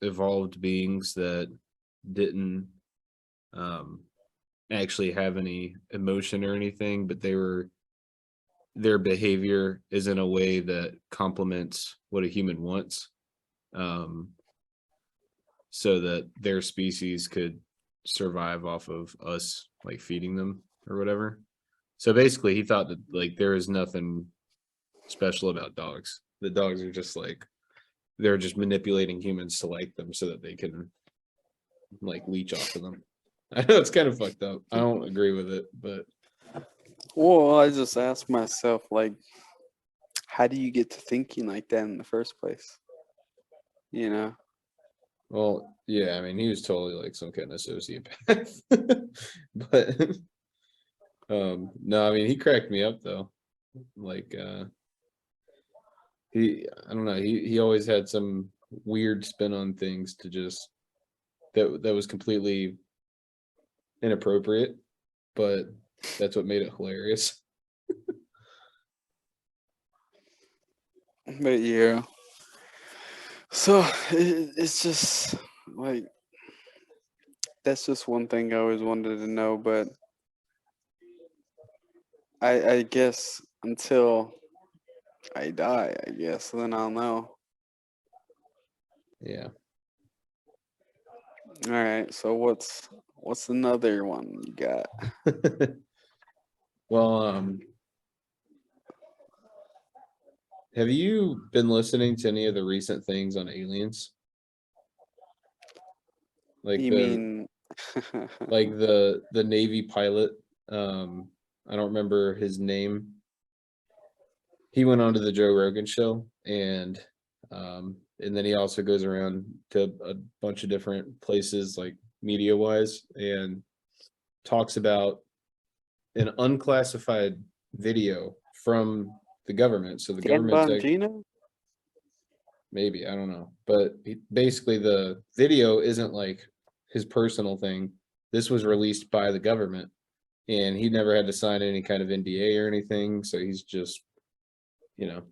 evolved beings that didn't um actually have any emotion or anything, but their behavior is in a way that complements what a human wants, um so that their species could survive off of us like feeding them or whatever. So basically he thought that like there is nothing special about dogs. The dogs are just like they're just manipulating humans to like them so that they can like leech off of them. I know it's kind of fucked up. I don't agree with it, but Well, I just ask myself, like, how do you get to thinking like that in the first place? You know? well, yeah, I mean, he was totally like some kind of sociopath. But no, I mean, he cracked me up though. Like I don't know, he always had some weird spin on things to just that was completely inappropriate, but that's what made it hilarious. But yeah. So it's just like that's just one thing I always wanted to know, but I guess until I die, I guess, then I'll know. Yeah. All right, so what's another one you got? Well, have you been listening to any of the recent things on aliens? Like You the mean like the Navy pilot, I don't remember his name. He went on to the Joe Rogan show, and then he also goes around to a bunch of different places like media wise and talks about an unclassified video from the government. So the Dan government's like, Bongino? maybe, I don't know, but basically the video isn't like his personal thing. This was released by the government, and he never had to sign any kind of NDA or anything. So he's just, you know,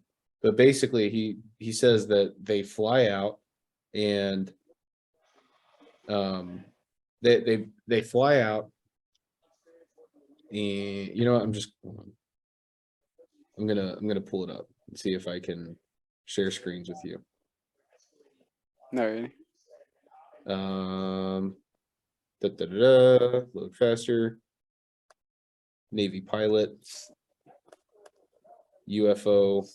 but basically he says that they fly out and um they fly out, and you know what, I'm gonna pull it up and see if I can share screens with you. No, really. Load faster. Navy pilot, UFO.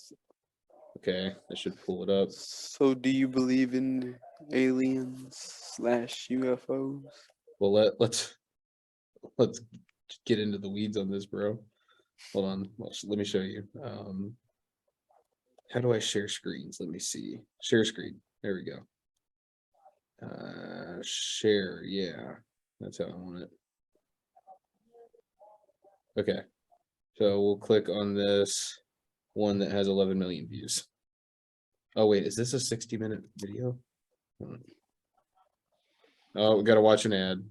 Okay, I should pull it up. So do you believe in aliens / UFOs? Well, let's get into the weeds on this, bro. Hold on, let me show you. How do I share screens? Let me see. Share screen. There we go. Share. Yeah, that's how I want it. Okay, so we'll click on this one that has 11 million views. Oh wait, is this a 60-minute video? Oh, we gotta watch an ad.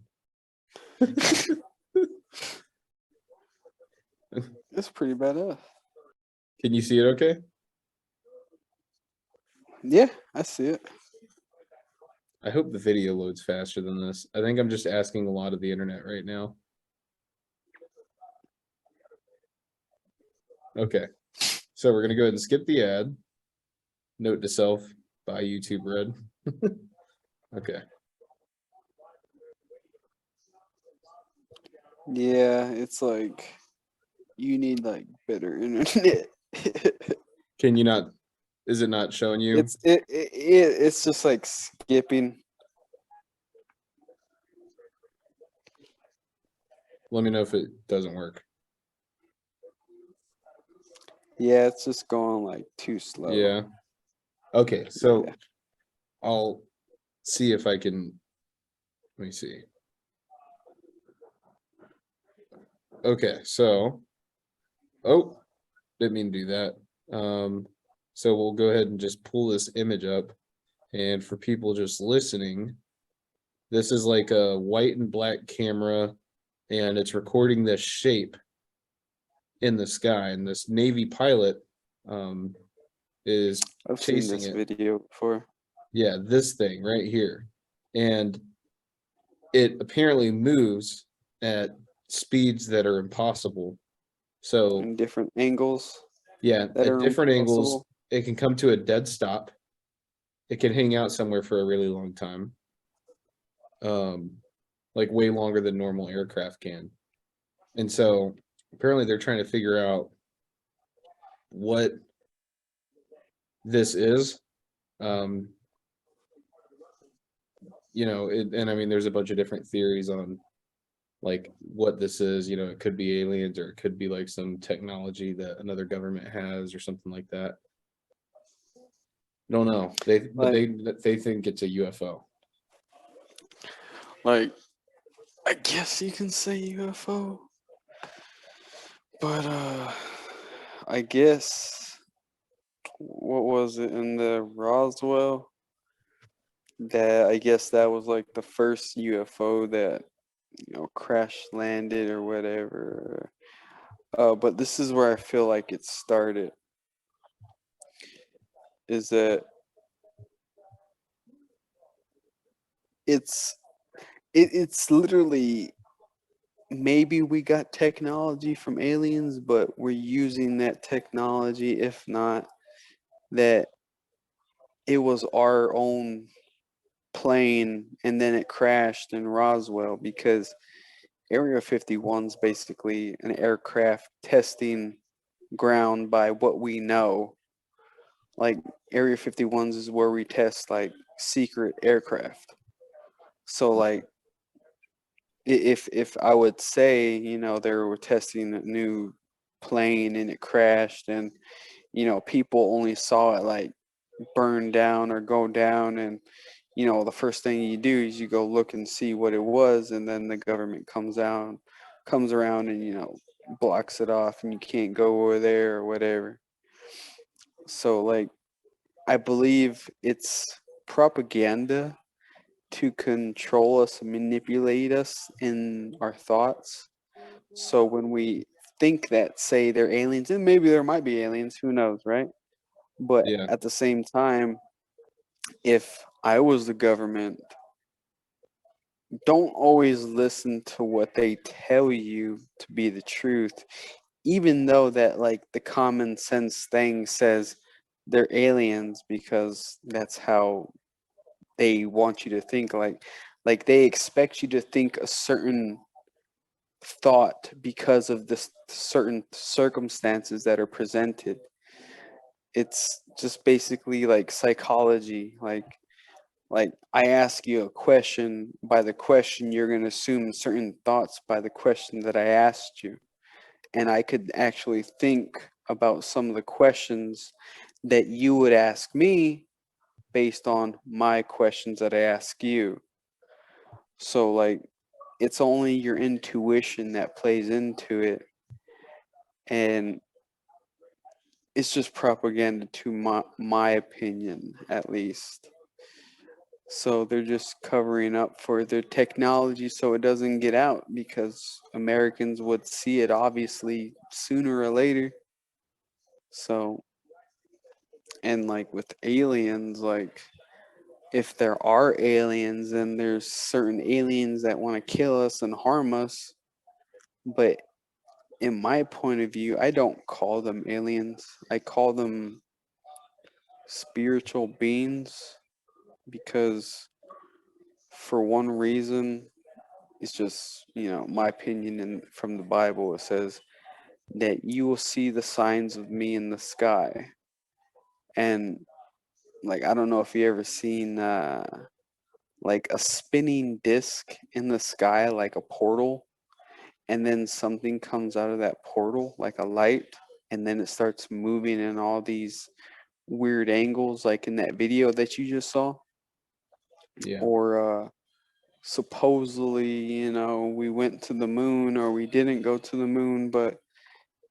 It's pretty badass. Can you see it okay? Yeah, I see it. I hope the video loads faster than this. I think I'm just asking a lot of the internet right now. Okay, so we're gonna go ahead and skip the ad. Note to self, buy YouTube Red. Okay. Yeah, it's like you need like better internet. Can you not, is it not showing you? It's just like skipping. Let me know if it doesn't work. Yeah, it's just going like too slow. Yeah. Okay, so Yeah. I'll see if I can, let me see. Okay, so, oh, didn't mean to do that. So we'll go ahead and just pull this image up. And for people just listening, this is like a white and black camera, and it's recording this shape in the sky. And this Navy pilot is I've seen chasing this it. video before. Yeah, this thing right here. And it apparently moves at speeds that are impossible. So In different angles yeah, that at are different angles, impossible. it can come to a dead stop. It can hang out somewhere for a really long time. Like way longer than normal aircraft can. And so apparently they're trying to figure out what this is. Um, and I mean, there's a bunch of different theories on like what this is. It could be aliens, or it could be like some technology that another government has or something like that. Don't know. They think it's a UFO. Like, I guess you can say UFO, but I guess what was it in the Roswell? That I guess that was like the first UFO that crash landed or whatever. But this is where I feel like it started. Is that it's it's literally, maybe we got technology from aliens, but we're using that technology. If not, that it was our own plane and then it crashed in Roswell, because Area 51's basically an aircraft testing ground by what we know. Like, Area 51's is where we test like secret aircraft. So like, if I would say, they were testing a new plane and it crashed, and people only saw it like burn down or go down, and the first thing you do is you go look and see what it was, and then the government comes around and blocks it off, and you can't go over there or whatever. So like, I believe it's propaganda to control us and manipulate us in our thoughts. So when we think that, say, they're aliens, and maybe there might be aliens, who knows, right? But Yeah, at the same time, if I was the government, don't always listen to what they tell you to be the truth, even though that, like, the common sense thing says they're aliens, because that's how they want you to think. Like they expect you to think a certain thought because of the certain circumstances that are presented. It's just basically like psychology. Like, I ask you a question, by the question you're going to assume certain thoughts by the question that I asked you. And I could actually think about some of the questions that you would ask me based on my questions that I ask you. So like, it's only your intuition that plays into it, and it's just propaganda, to my opinion, at least. So they're just covering up for their technology so it doesn't get out, because Americans would see it obviously sooner or later. So, and like with aliens, like, if there are aliens, then there's certain aliens that want to kill us and harm us. But in my point of view, I don't call them aliens. I call them spiritual beings, because for one reason, it's just, my opinion, and from the Bible, it says that you will see the signs of me in the sky. And like, I don't know if you ever seen like a spinning disc in the sky, like a portal, and then something comes out of that portal, like a light, and then it starts moving in all these weird angles, like in that video that you just saw. yeah, Or supposedly, we went to the moon, or we didn't go to the moon, but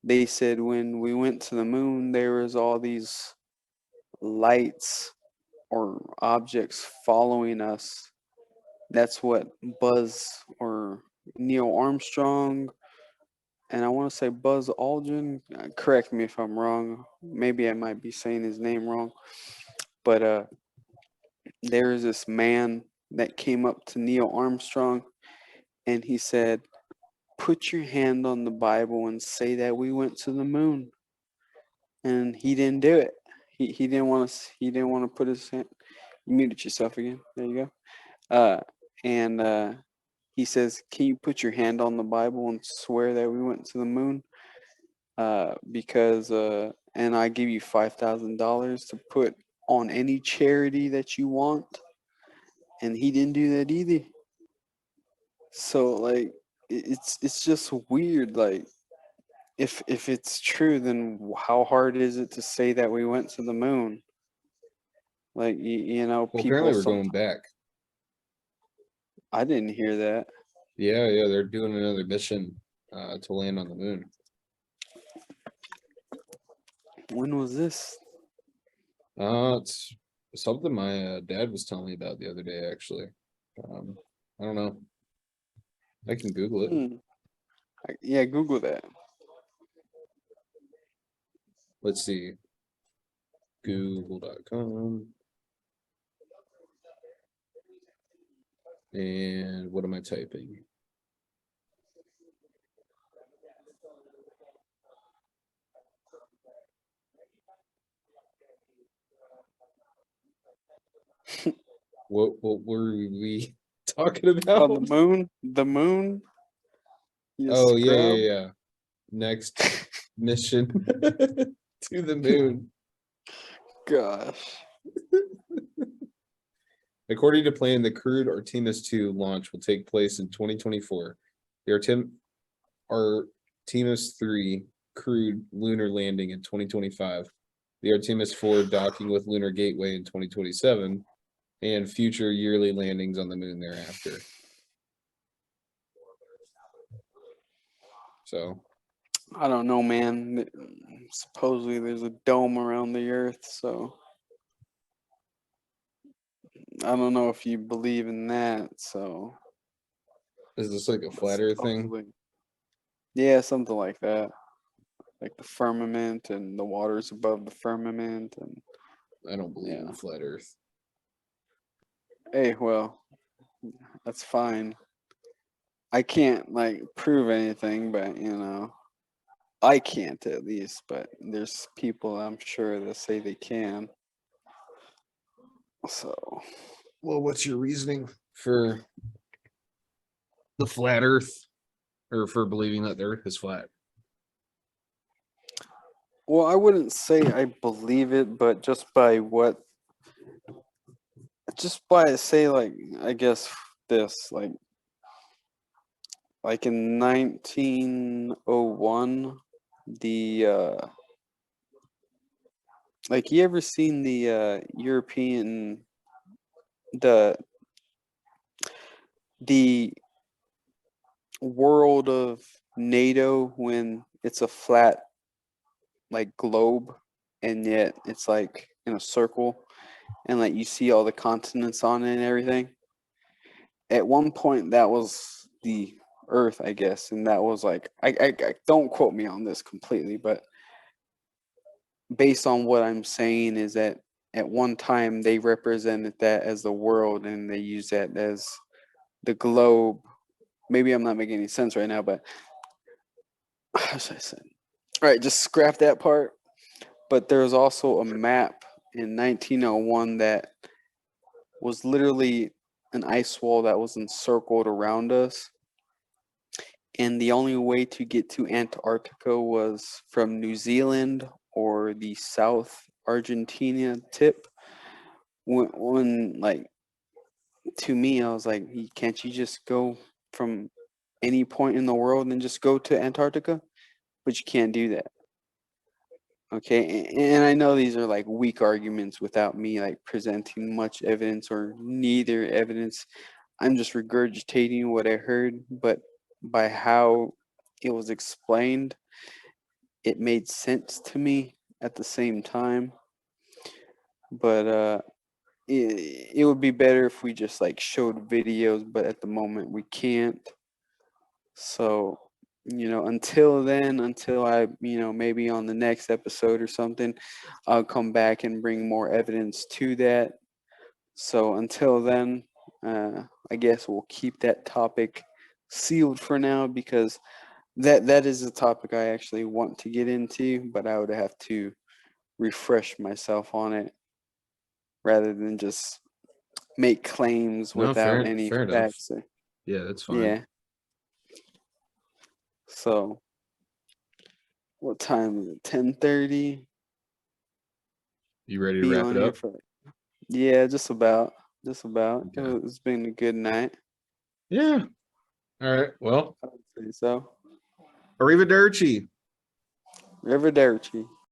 they said when we went to the moon, there was all these lights or objects following us. That's what Buzz or Neil Armstrong, and I want to say Buzz Aldrin. Correct me if I'm wrong. Maybe I might be saying his name wrong. But there is this man that came up to Neil Armstrong, and he said, "Put your hand on the Bible and say that we went to the moon." And he didn't do it. He didn't want to. He didn't want to put his hand. You muted yourself again. There you go. And he says, "Can you put your hand on the Bible and swear that we went to the moon?" Because and I give you $5,000 to put on any charity that you want, and he didn't do that either. So like it's just weird. Like if it's true, then how hard is it to say that we went to the moon? Like you know, Well, people. apparently we're going back. I didn't hear that. Yeah, they're doing another mission to land on the moon. When was this? It's something my dad was telling me about the other day, actually. I don't know. I can Google it. Yeah, Google that. Let's see. Google.com. And what am I typing? What were we talking about? Oh, the moon. The moon. You Oh scrub? yeah. Next mission to the moon. Gosh. According to plan, the crewed Artemis 2 launch will take place in 2024. The Artemis 3 crewed lunar landing in 2025. The Artemis 4 docking with Lunar Gateway in 2027, and future yearly landings on the moon thereafter. So I don't know, man. Supposedly there's a dome around the earth, so I don't know if you believe in that. So is this like a flat earth thing? supposedly, yeah, something like that. Like the firmament and the waters above the firmament, and I don't believe yeah. in flat earth. Hey, well, that's fine. I can't like prove anything, but you know, I can't at least. But there's people I'm sure that say they can. So Well, what's your reasoning for the flat earth, or for believing that the earth is flat? well, I wouldn't say I believe it, but just by say like I guess this like in 1901 the like you ever seen the European the the world of NATO when it's a flat like globe and yet it's like in a circle and like you see all the continents on it and everything. At one point that was the earth, I guess, and that was like I don't quote me on this completely, but based on what I'm saying is that at one time they represented that as the world and they used that as the globe. Maybe I'm not making any sense right now, but how should I say? All right, just scrap that part. But there was also a map in 1901 that was literally an ice wall that was encircled around us. And the only way to get to Antarctica was from New Zealand or the South Argentina tip. When like to me, I was like, can't you just go from any point in the world and just go to Antarctica? But you can't do that. Okay, and I know these are like weak arguments without me like presenting much evidence or neither evidence. I'm just regurgitating what I heard, but by how it was explained, it made sense to me at the same time. But it would be better if we just like showed videos, but at the moment we can't. So, you know, until then, until I, you know, maybe on the next episode or something, I'll come back and bring more evidence to that. So until then, I guess we'll keep that topic sealed for now because that is a topic I actually want to get into, but I would have to refresh myself on it rather than just make claims No, without any fair enough. facts. Yeah, that's fine. Yeah. So what time is it? 10:30. You ready to be wrap on it here up? for. Yeah, just about. Just about. Okay. It's been a good night. Yeah. All right. Well, I would say so. arrivederci. Arrivederci.